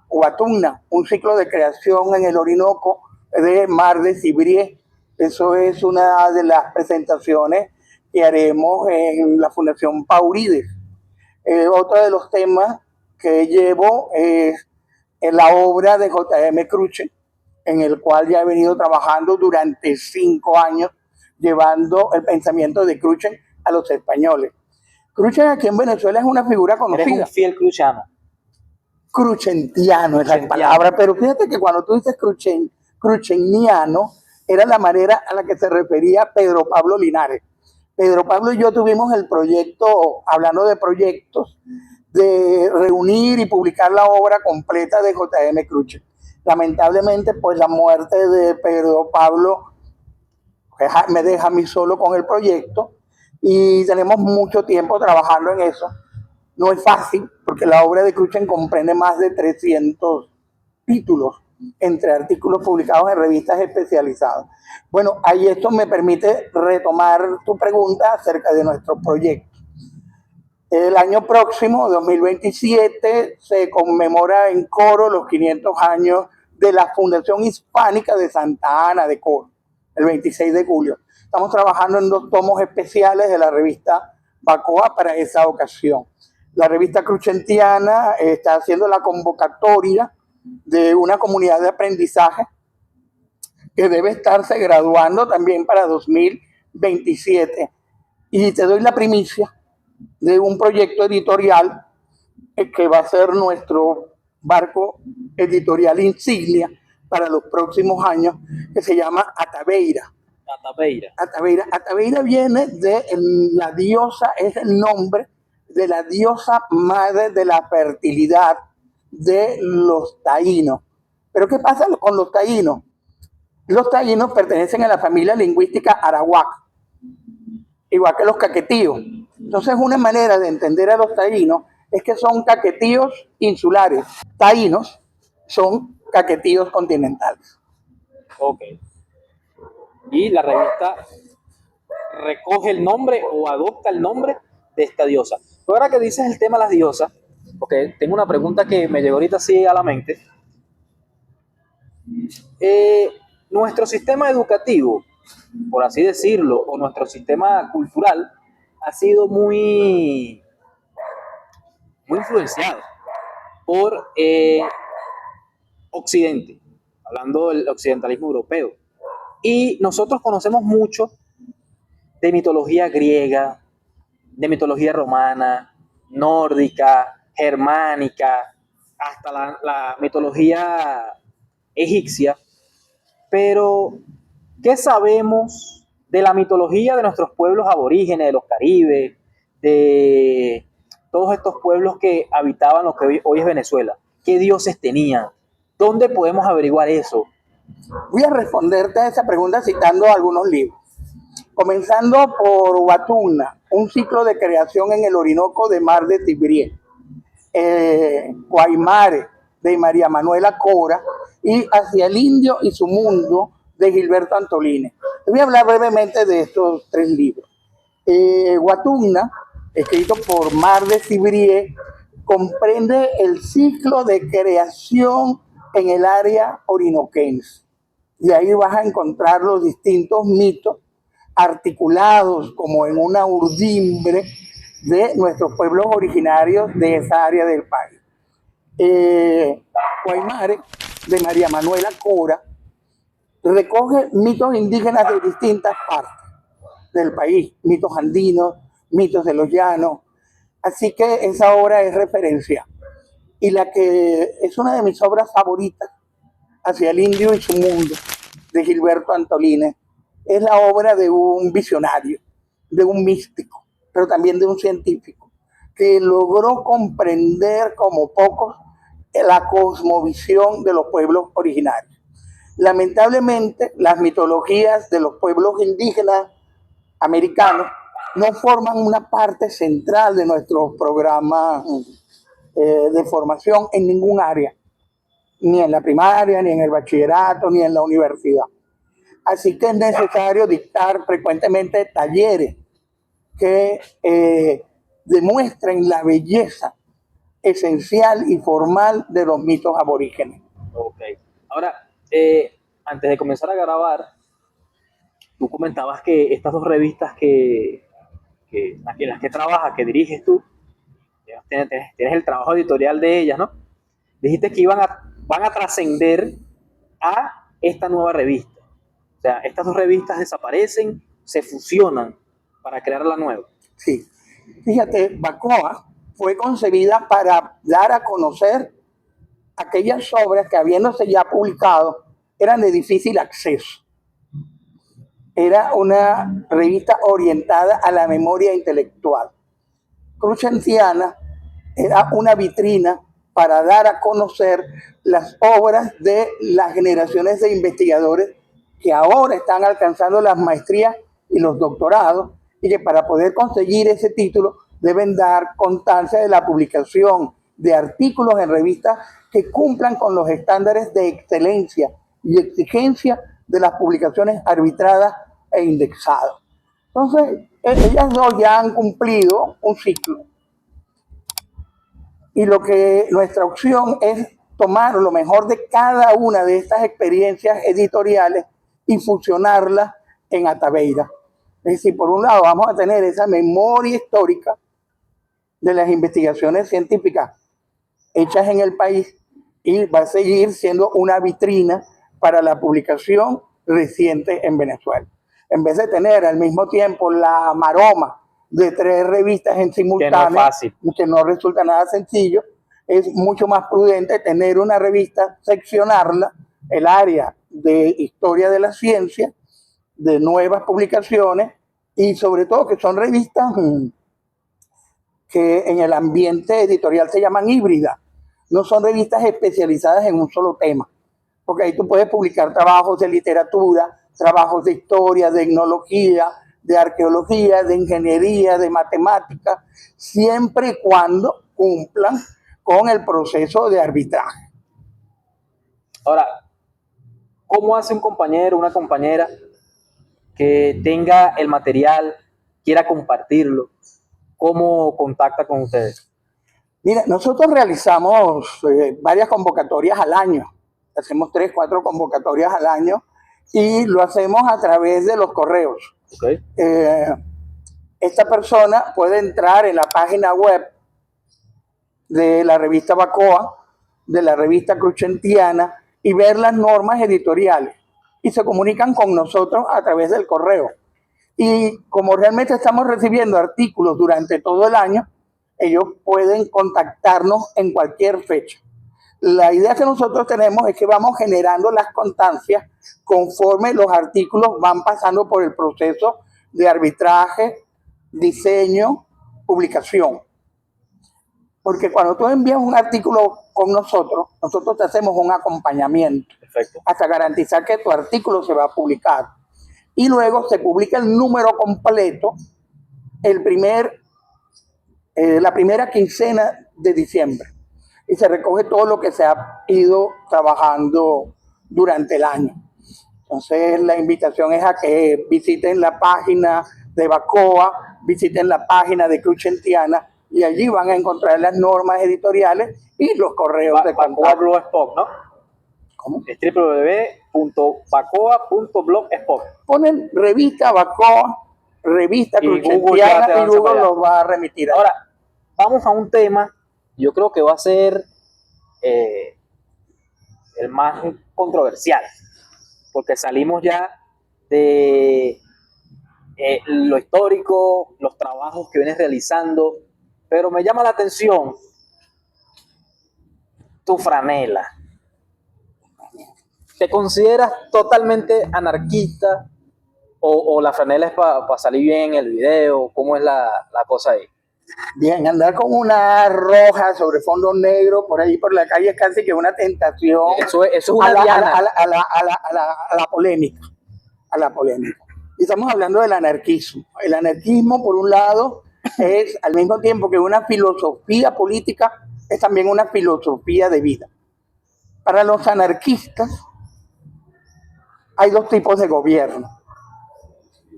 Huatumna, un ciclo de creación en el Orinoco de Mar de Cibrié. Eso es una de las presentaciones que haremos en la Fundación Paurides. Otro de los temas que llevo es la obra de J.M. Cruchen, en el cual ya he venido trabajando durante 5 años, llevando el pensamiento de Cruchen a los españoles. Cruchen aquí en Venezuela es una figura conocida.
Eres un fiel cruciano.
Cruchentiano es la palabra, pero fíjate que cuando tú dices crucheniano, era la manera a la que se refería Pedro Pablo Linares. Pedro Pablo y yo tuvimos el proyecto, hablando de proyectos, de reunir y publicar la obra completa de J.M. Cruchen. Lamentablemente, pues la muerte de Pedro Pablo me deja a mí solo con el proyecto y tenemos mucho tiempo trabajando en eso. No es fácil, porque la obra de Cruchen comprende más de 300 títulos, entre artículos publicados en revistas especializadas. Bueno, ahí esto me permite retomar tu pregunta acerca de nuestro proyecto. El año próximo, 2027, se conmemora en Coro los 500 años de la Fundación Hispánica de Santa Ana de Coro, el 26 de julio. Estamos trabajando en 2 tomos especiales de la revista Bacoa para esa ocasión. La revista Cruchentiana está haciendo la convocatoria de una comunidad de aprendizaje que debe estarse graduando también para 2027. Y te doy la primicia de un proyecto editorial que va a ser nuestro barco editorial insignia para los próximos años, que se llama Ataveira. Ataveira viene de la diosa, es el nombre de la diosa madre de la fertilidad de los taínos. Pero ¿qué pasa con los taínos? Los taínos pertenecen a la familia lingüística arawak, igual que los caquetíos. Entonces, una manera de entender a los taínos es que son caquetíos insulares. Taínos son caquetíos continentales.
Ok. Y la revista recoge el nombre o adopta el nombre de esta diosa. Pero ahora que dices el tema de las diosas, porque tengo una pregunta que me llegó ahorita así a la mente. Nuestro sistema educativo, por así decirlo, o nuestro sistema cultural, ha sido muy influenciado por Occidente, hablando del occidentalismo europeo. Y nosotros conocemos mucho de mitología griega, de mitología romana, nórdica, germánica, hasta la mitología egipcia. Pero, ¿qué sabemos de la mitología de nuestros pueblos aborígenes, de los caribes, de todos estos pueblos que habitaban lo que hoy es Venezuela? ¿Qué dioses tenían? ¿Dónde podemos averiguar eso?
Voy a responderte a esa pregunta citando algunos libros. Comenzando por Huatumna, un ciclo de creación en el Orinoco de Mar de Cibrié. Guaymare, de María Manuela Cora, y Hacia el Indio y su Mundo, de Gilberto Antolínez. Voy a hablar brevemente de estos 3 libros. Huatumna, escrito por Mar de Cibrié, comprende el ciclo de creación en el área orinoquense. Y ahí vas a encontrar los distintos mitos articulados como en una urdimbre de nuestros pueblos originarios de esa área del país. Guaymare, de María Manuela Cora, recoge mitos indígenas de distintas partes del país, mitos andinos, mitos de los llanos, así que esa obra es referencia. Y la que es una de mis obras favoritas, Hacia el Indio y su Mundo, de Gilberto Antolínez, es la obra de un visionario, de un místico, pero también de un científico, que logró comprender como pocos la cosmovisión de los pueblos originarios. Lamentablemente, las mitologías de los pueblos indígenas americanos no forman una parte central de nuestros programas de formación en ningún área, ni en la primaria, ni en el bachillerato, ni en la universidad. Así que es necesario dictar frecuentemente talleres que demuestren la belleza esencial y formal de los mitos aborígenes.
Ok. Ahora, antes de comenzar a grabar, tú comentabas que estas dos revistas en las que trabajas, que diriges tú, tienes el trabajo editorial de ellas, ¿no? Dijiste que van a trascender a esta nueva revista. O sea, estas dos revistas desaparecen, se fusionan para crear la nueva.
Sí. Fíjate, Bacoa fue concebida para dar a conocer aquellas obras que, habiéndose ya publicado, eran de difícil acceso. Era una revista orientada a la memoria intelectual. Crucentiana era una vitrina para dar a conocer las obras de las generaciones de investigadores que ahora están alcanzando las maestrías y los doctorados, y que para poder conseguir ese título deben dar constancia de la publicación de artículos en revistas que cumplan con los estándares de excelencia y exigencia de las publicaciones arbitradas e indexadas. Entonces, ellas dos ya han cumplido un ciclo. Y lo que nuestra opción es tomar lo mejor de cada una de estas experiencias editoriales y fusionarlas en Ataveira. Es decir, por un lado vamos a tener esa memoria histórica de las investigaciones científicas hechas en el país, y va a seguir siendo una vitrina para la publicación reciente en Venezuela. En vez de tener al mismo tiempo la maroma de 3 revistas en simultáneo,
Que no es fácil,
que no resulta nada sencillo, es mucho más prudente tener una revista, seccionarla, el área de historia de la ciencia, de nuevas publicaciones, y sobre todo que son revistas que en el ambiente editorial se llaman híbridas. No son revistas especializadas en un solo tema, porque ahí tú puedes publicar trabajos de literatura, trabajos de historia, de etnología, de arqueología, de ingeniería, de matemática, siempre y cuando cumplan con el proceso de arbitraje.
Ahora, ¿cómo hace un compañero, una compañera que tenga el material, quiera compartirlo? ¿Cómo contacta con ustedes?
Mira, nosotros realizamos varias convocatorias al año. Hacemos 3, 4 convocatorias al año, y lo hacemos a través de los correos.
Okay.
Esta persona puede entrar en la página web de la revista Bacoa, de la revista Crucentiana, y ver las normas editoriales, y se comunican con nosotros a través del correo. Y como realmente estamos recibiendo artículos durante todo el año, ellos pueden contactarnos en cualquier fecha. La idea que nosotros tenemos es que vamos generando las constancias conforme los artículos van pasando por el proceso de arbitraje, diseño, publicación. Porque cuando tú envías un artículo con nosotros, nosotros te hacemos un acompañamiento.
Perfecto.
Hasta garantizar que tu artículo se va a publicar. Y luego se publica el número completo la primera quincena de diciembre. Y se recoge todo lo que se ha ido trabajando durante el año. Entonces la invitación es a que visiten la página de Bacoa, visiten la página de Crucentiana, y allí van a encontrar las normas editoriales y los correos de
Bacoa
contacto.
Blue Spot, ¿no?
¿Cómo?
Es www.bacoa.blogspot.
Ponen revista Bacoa, revista
Y Google ya te
Crucentiana y
avanza
Google
para allá.
los va a remitir.
Ahora, vamos a un tema, yo creo que va a ser el más controversial, porque salimos ya de lo histórico, los trabajos que vienes realizando, pero me llama la atención tu franela. ¿Te consideras totalmente anarquista o la franela es para salir bien en el video? ¿Cómo es la cosa ahí?
Bien, andar con una roja sobre fondo negro por ahí por la calle es casi que una tentación
Eso es una
a la polémica, a la polémica. Y estamos hablando del anarquismo. El anarquismo, por un lado, es al mismo tiempo que una filosofía política, es también una filosofía de vida. Para los anarquistas hay dos tipos de gobierno: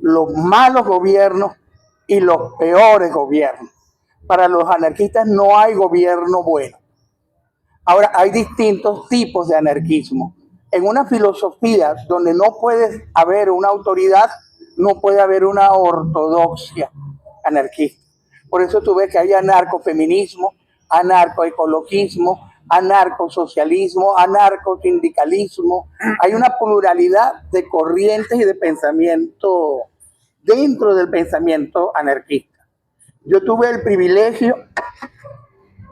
los malos gobiernos y los peores gobiernos. Para los anarquistas no hay gobierno bueno. Ahora, hay distintos tipos de anarquismo. En una filosofía donde no puede haber una autoridad, no puede haber una ortodoxia anarquista. Por eso tú ves que hay anarcofeminismo, anarcoecologismo, anarcosocialismo, anarcosindicalismo. Hay una pluralidad de corrientes y de pensamiento dentro del pensamiento anarquista. Yo tuve el privilegio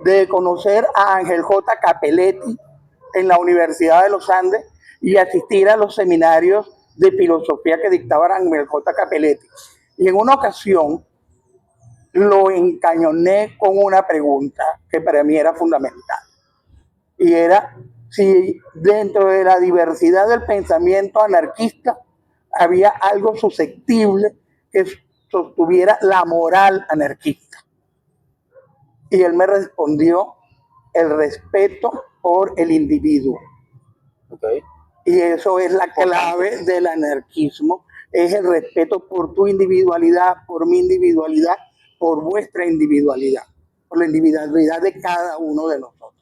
de conocer a Ángel J. Capelletti en la Universidad de los Andes y asistir a los seminarios de filosofía que dictaba Ángel J. Capelletti. Y en una ocasión lo encañoné con una pregunta que para mí era fundamental. Y era si dentro de la diversidad del pensamiento anarquista había algo susceptible que sostuviera la moral anarquista. Y él me respondió: el respeto por el individuo.
Okay.
Y eso es la clave del anarquismo, es el respeto por tu individualidad, por mi individualidad, por vuestra individualidad, por la individualidad de cada uno de nosotros.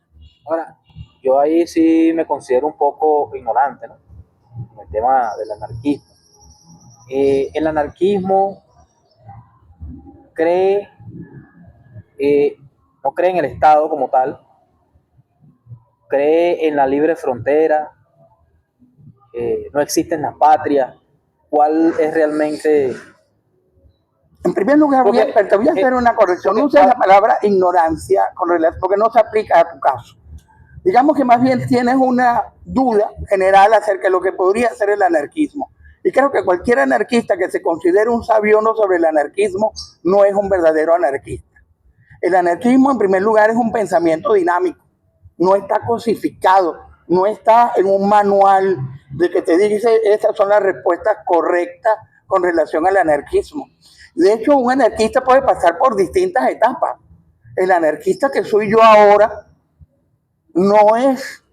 Ahora, yo ahí sí me considero un poco ignorante, ¿no?, en el tema del anarquismo. El anarquismo cree, no cree en el Estado como tal, cree en la libre frontera, no existe en la patria. ¿Cuál es realmente?
En primer lugar, te voy a hacer una corrección. No uses la palabra ignorancia porque no se aplica a tu caso. Digamos que más bien tienes una duda general acerca de lo que podría ser el anarquismo. Y creo que cualquier anarquista que se considere un sabiondo sobre el anarquismo no es un verdadero anarquista. El anarquismo, en primer lugar, es un pensamiento dinámico. No está cosificado, no está en un manual de que te dice esas son las respuestas correctas con relación al anarquismo. De hecho, un anarquista puede pasar por distintas etapas. El anarquista que soy yo ahora no es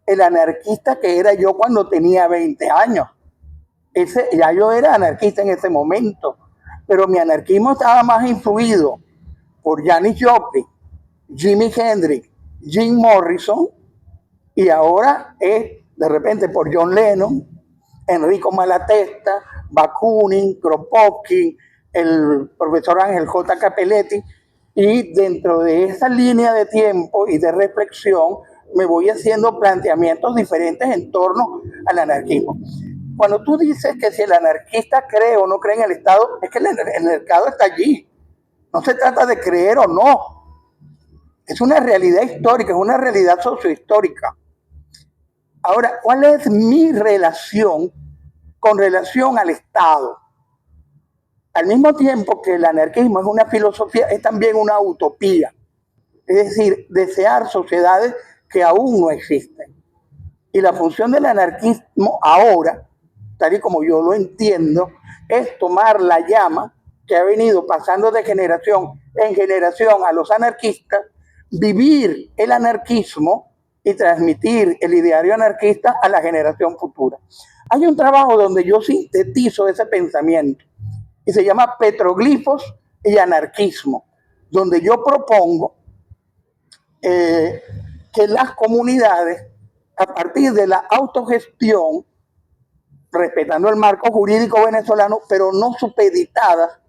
el anarquista que era yo cuando tenía 20 años. Ya yo era anarquista en ese momento, pero mi anarquismo estaba más influido por Janis Joplin, Jimi Hendrix, Jim Morrison, y ahora es de repente por John Lennon, Enrico Malatesta, Bakunin, Kropotkin, el profesor Ángel J. Capelletti, y dentro de esa línea de tiempo y de reflexión me voy haciendo planteamientos diferentes en torno al anarquismo. Cuando tú dices que si el anarquista cree o no cree en el Estado, es que el mercado está allí. No se trata de creer o no. Es una realidad histórica, es una realidad sociohistórica. Ahora, ¿cuál es mi relación con relación al Estado? Al mismo tiempo que el anarquismo es una filosofía, es también una utopía. Es decir, desear sociedades que aún no existen. Y la función del anarquismo ahora, tal y como yo lo entiendo, es tomar la llama que ha venido pasando de generación en generación a los anarquistas, vivir el anarquismo y transmitir el ideario anarquista a la generación futura. Hay un trabajo donde yo sintetizo ese pensamiento y se llama Petroglifos y Anarquismo, donde yo propongo que las comunidades a partir de la autogestión, respetando el marco jurídico venezolano, pero no supeditada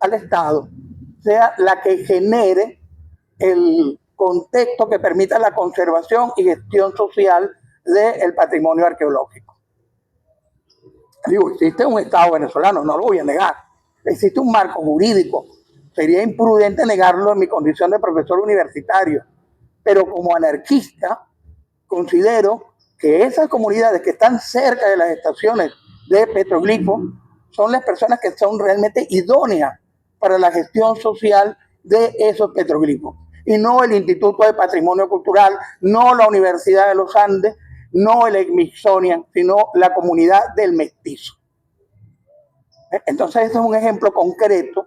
al Estado, sea la que genere el contexto que permita la conservación y gestión social del patrimonio arqueológico. Digo, existe un Estado venezolano, no lo voy a negar. Existe un marco jurídico. Sería imprudente negarlo en mi condición de profesor universitario. Pero como anarquista, considero que esas comunidades que están cerca de las estaciones de petroglifos son las personas que son realmente idóneas para la gestión social de esos petroglifos. Y no el Instituto de Patrimonio Cultural, no la Universidad de los Andes, no el Smithsonian, sino la comunidad del mestizo. Entonces, este es un ejemplo concreto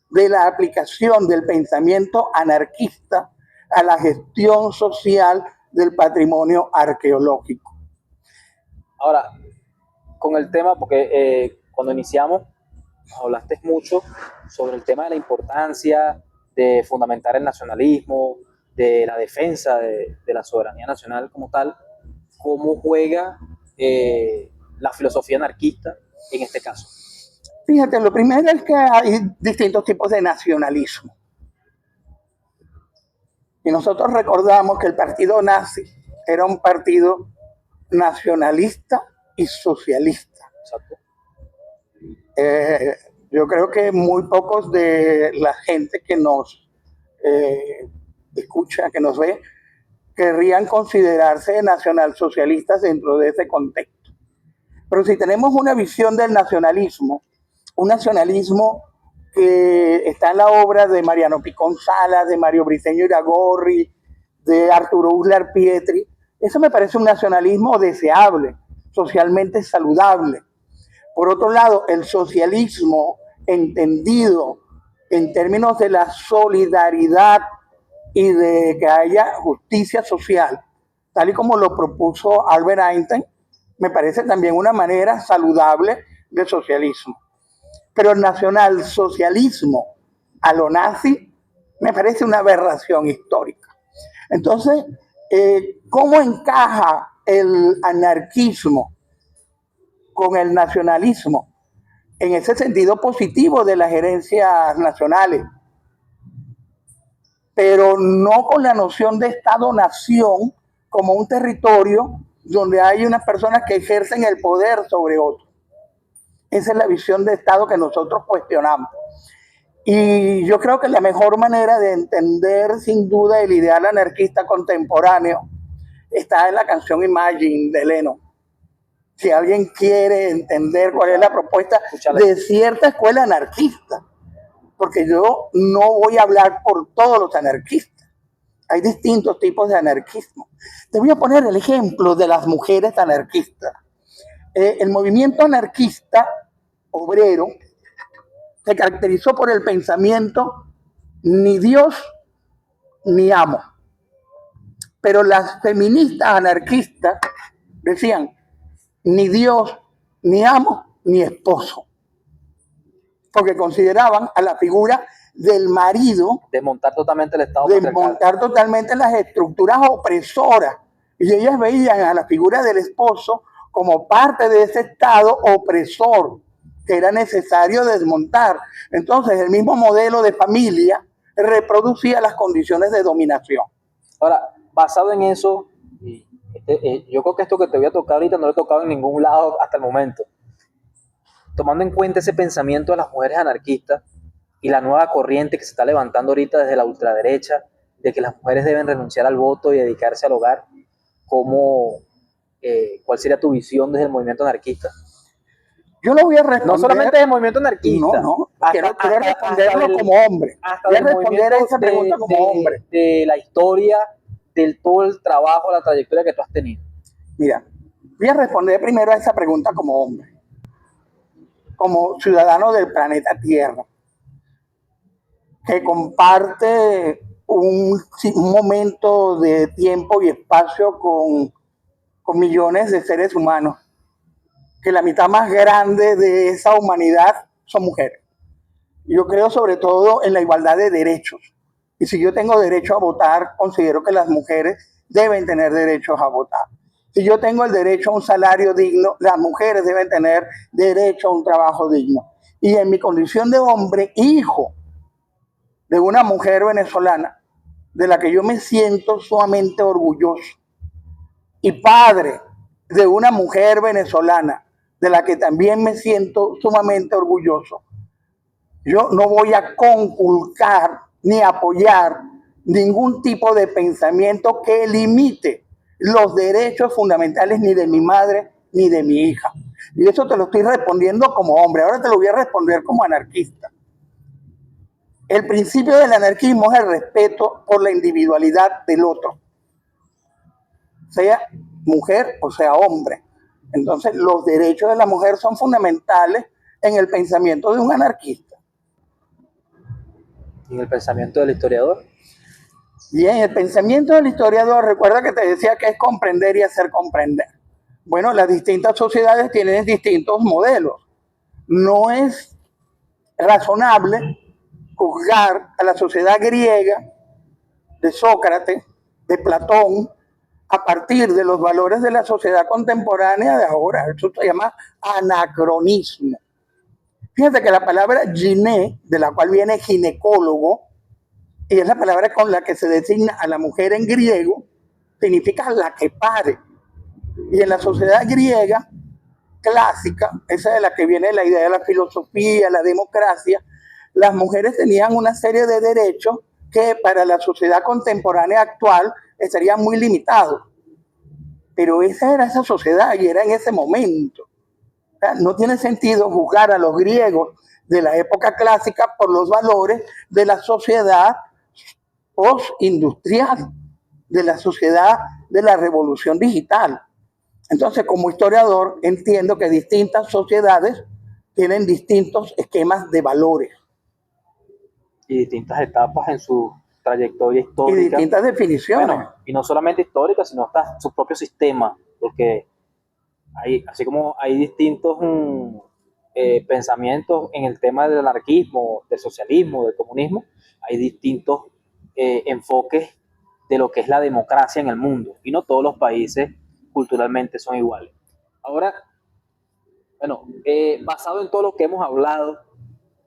de la aplicación del pensamiento anarquista a la gestión social del patrimonio arqueológico.
Ahora, con el tema, porque cuando iniciamos, hablaste mucho sobre el tema de la importancia de fundamentar el nacionalismo, de la defensa de la soberanía nacional como tal. ¿Cómo juega la filosofía anarquista en este caso?
Fíjate, lo primero es que hay distintos tipos de nacionalismo. Y nosotros recordamos que el partido nazi era un partido nacionalista y socialista.
Exacto.
Yo creo que muy pocos de la gente que nos escucha, que nos ve, querrían considerarse nacionalsocialistas dentro de ese contexto. Pero si tenemos una visión del nacionalismo, un nacionalismo que está en la obra de Mariano Picón Salas, de Mario Briceño Iragorri, de Arturo Uslar Pietri, eso me parece un nacionalismo deseable, socialmente saludable. Por otro lado, el socialismo entendido en términos de la solidaridad y de que haya justicia social, tal y como lo propuso Albert Einstein, me parece también una manera saludable de socialismo. Pero el nacionalsocialismo a lo nazi me parece una aberración histórica. Entonces, ¿cómo encaja el anarquismo con el nacionalismo? En ese sentido positivo de las gerencias nacionales, pero no con la noción de Estado-nación como un territorio donde hay unas personas que ejercen el poder sobre otros. Esa es la visión de Estado que nosotros cuestionamos. Y yo creo que la mejor manera de entender sin duda el ideal anarquista contemporáneo está en la canción Imagine de Lennon. Si alguien quiere entender cuál es la propuesta de cierta escuela anarquista, porque yo no voy a hablar por todos los anarquistas. Hay distintos tipos de anarquismo. Te voy a poner el ejemplo de las mujeres anarquistas. El movimiento anarquista obrero se caracterizó por el pensamiento ni Dios ni amo. Pero las feministas anarquistas decían ni Dios, ni amo, ni esposo. Porque consideraban a la figura del marido
Desmontar totalmente el Estado.
Desmontar totalmente las estructuras opresoras. Y ellas veían a la figura del esposo como parte de ese Estado opresor que era necesario desmontar. Entonces, el mismo modelo de familia reproducía las condiciones de dominación.
Ahora, basado en eso, yo creo que esto que te voy a tocar ahorita no lo he tocado en ningún lado hasta el momento. Tomando en cuenta ese pensamiento de las mujeres anarquistas y la nueva corriente que se está levantando ahorita desde la ultraderecha, de que las mujeres deben renunciar al voto y dedicarse al hogar, ¿cuál sería tu visión desde el movimiento anarquista?
Yo lo voy a responder.
No solamente desde el movimiento anarquista.
No. Quiero responderlo como hombre.
Voy a responder a esa pregunta como hombre. De la historia, del todo el trabajo, la trayectoria que tú has tenido.
Mira, voy a responder primero a esa pregunta como hombre, como ciudadano del planeta Tierra, que comparte un momento de tiempo y espacio con millones de seres humanos, que la mitad más grande de esa humanidad son mujeres. Yo creo sobre todo en la igualdad de derechos. Y si yo tengo derecho a votar, considero que las mujeres deben tener derechos a votar. Si yo tengo el derecho a un salario digno, las mujeres deben tener derecho a un trabajo digno. Y en mi condición de hombre, hijo de una mujer venezolana, de la que yo me siento sumamente orgulloso, y padre de una mujer venezolana, de la que también me siento sumamente orgulloso, yo no voy a conculcar ni apoyar ningún tipo de pensamiento que limite los derechos fundamentales ni de mi madre ni de mi hija. Y eso te lo estoy respondiendo como hombre. Ahora te lo voy a responder como anarquista. El principio del anarquismo es el respeto por la individualidad del otro, sea mujer o sea hombre. Entonces, los derechos de la mujer son fundamentales en el pensamiento de un anarquista.
¿Y en el pensamiento del historiador?
Y en el pensamiento del historiador, recuerda que te decía que es comprender y hacer comprender. Bueno, las distintas sociedades tienen distintos modelos. No es razonable juzgar a la sociedad griega de Sócrates, de Platón, a partir de los valores de la sociedad contemporánea de ahora. Eso se llama anacronismo. Fíjate que la palabra giné, de la cual viene ginecólogo, y es la palabra con la que se designa a la mujer en griego, significa la que pare. Y en la sociedad griega clásica, esa de la que viene la idea de la filosofía, la democracia, las mujeres tenían una serie de derechos que para la sociedad contemporánea actual estarían muy limitados. Pero esa era esa sociedad y era en ese momento. O sea, no tiene sentido juzgar a los griegos de la época clásica por los valores de la sociedad postindustrial, de la sociedad de la revolución digital. Entonces, como historiador, entiendo que distintas sociedades tienen distintos esquemas de valores.
Y distintas etapas en su trayectoria
Y
histórica.
distintas definiciones.
Bueno, y no solamente histórica, sino hasta su propio sistema, porque así como hay distintos pensamientos en el tema del anarquismo, del socialismo, del comunismo, hay distintos enfoques de lo que es la democracia en el mundo, y no todos los países culturalmente son iguales. Ahora, bueno, basado en todo lo que hemos hablado,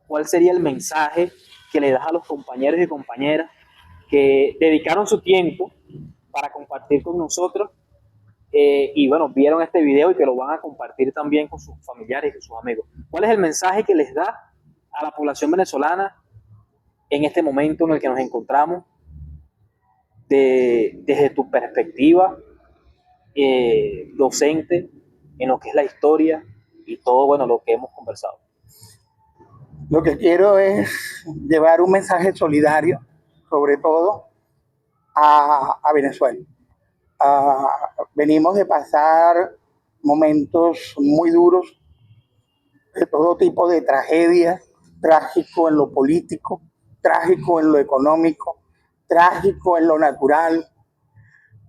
¿cuál sería el mensaje que le das a los compañeros y compañeras que dedicaron su tiempo para compartir con nosotros y bueno, vieron este video y que lo van a compartir también con sus familiares y con sus amigos? ¿Cuál es el mensaje que les da a la población venezolana en este momento en el que nos encontramos desde tu perspectiva docente en lo que es la historia y todo, bueno, lo que hemos conversado?
Lo que quiero es llevar un mensaje solidario, sobre todo a Venezuela. Venimos de pasar momentos muy duros, de todo tipo de tragedias, trágico en lo político, trágico en lo económico, trágico en lo natural.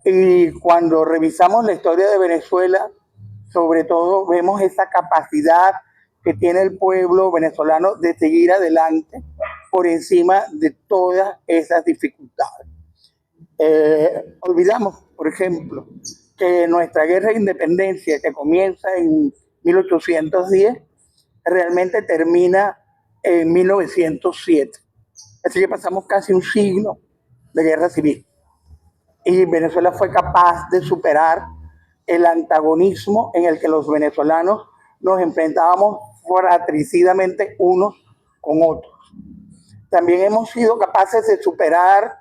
Y cuando revisamos la historia de Venezuela, sobre todo vemos esa capacidad que tiene el pueblo venezolano de seguir adelante por encima de todas esas dificultades. Olvidamos, por ejemplo, que nuestra guerra de independencia, que comienza en 1810, realmente termina en 1907. Así que pasamos casi un siglo de guerra civil. Y Venezuela fue capaz de superar el antagonismo en el que los venezolanos nos enfrentábamos fratricidamente unos con otros. También hemos sido capaces de superar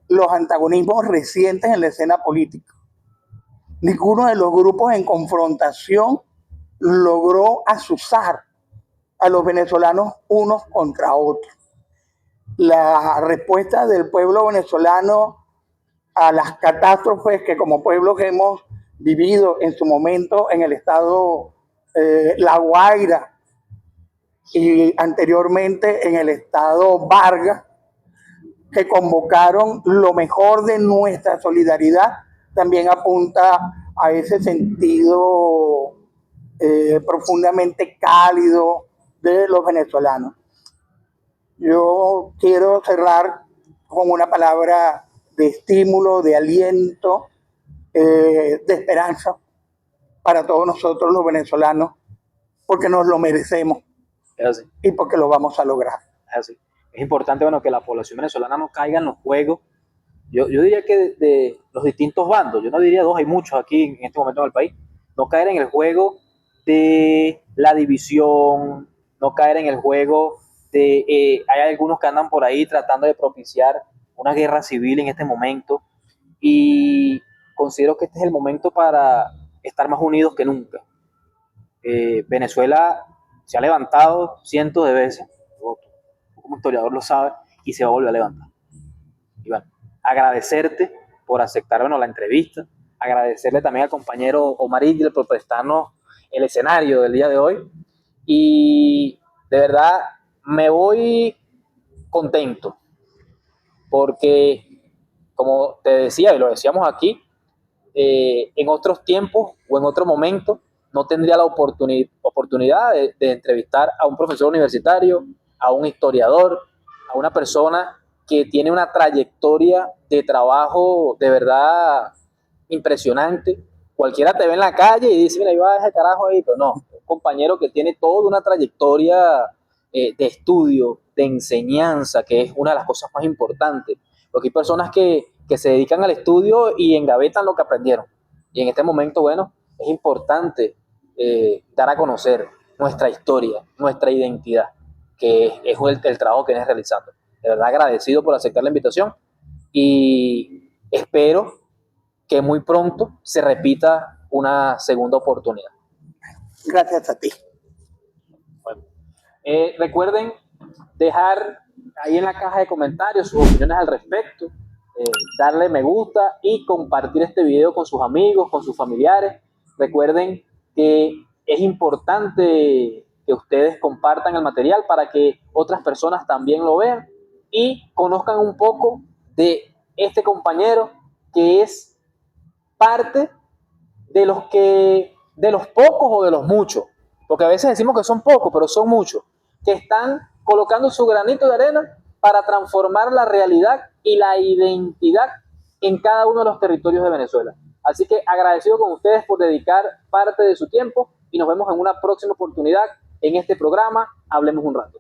los antagonismos recientes en la escena política. Ninguno de los grupos en confrontación logró azuzar a los venezolanos unos contra otros. La respuesta del pueblo venezolano a las catástrofes que como pueblos hemos vivido en su momento en el estado La Guaira y anteriormente en el estado Vargas, que convocaron lo mejor de nuestra solidaridad, también apunta a ese sentido profundamente cálido de los venezolanos. Yo quiero cerrar con una palabra de estímulo, de aliento de esperanza para todos nosotros los venezolanos, porque nos lo merecemos
Es así,
y porque lo vamos a lograr.
es así. Es importante, bueno, que la población venezolana no caiga en los juegos. Yo diría que de los distintos bandos, yo no diría dos, hay muchos aquí en este momento en el país, no caer en el juego de la división, no caer en el juego de, hay algunos que andan por ahí tratando de propiciar una guerra civil en este momento, y considero que este es el momento para estar más unidos que nunca. Venezuela se ha levantado cientos de veces, como historiador lo sabe, y se va a volver a levantar. Iván, agradecerte por aceptar, bueno, la entrevista, agradecerle también al compañero Omar Igler por prestarnos el escenario del día de hoy, y de verdad me voy contento porque, como te decía y lo decíamos aquí, en otros tiempos o en otro momento no tendría la oportunidad de entrevistar a un profesor universitario, a un historiador, a una persona que tiene una trayectoria de trabajo de verdad impresionante. Cualquiera te ve en la calle y dice, mira, ahí va ese carajo ahí, pero no, un compañero que tiene toda una trayectoria de estudio, de enseñanza, que es una de las cosas más importantes, porque hay personas que se dedican al estudio y engavetan lo que aprendieron. Y en este momento, bueno, es importante dar a conocer nuestra historia, nuestra identidad, que es el trabajo que vienes realizando. De verdad agradecido por aceptar la invitación y espero que muy pronto se repita una segunda oportunidad.
Gracias a ti.
Bueno, recuerden dejar ahí en la caja de comentarios sus opiniones al respecto, darle me gusta y compartir este video con sus amigos, con sus familiares. Recuerden que es importante que ustedes compartan el material para que otras personas también lo vean y conozcan un poco de este compañero que es parte de los pocos o de los muchos, porque a veces decimos que son pocos, pero son muchos, que están colocando su granito de arena para transformar la realidad y la identidad en cada uno de los territorios de Venezuela. Así que agradecido con ustedes por dedicar parte de su tiempo y nos vemos en una próxima oportunidad en este programa Hablemos un rato.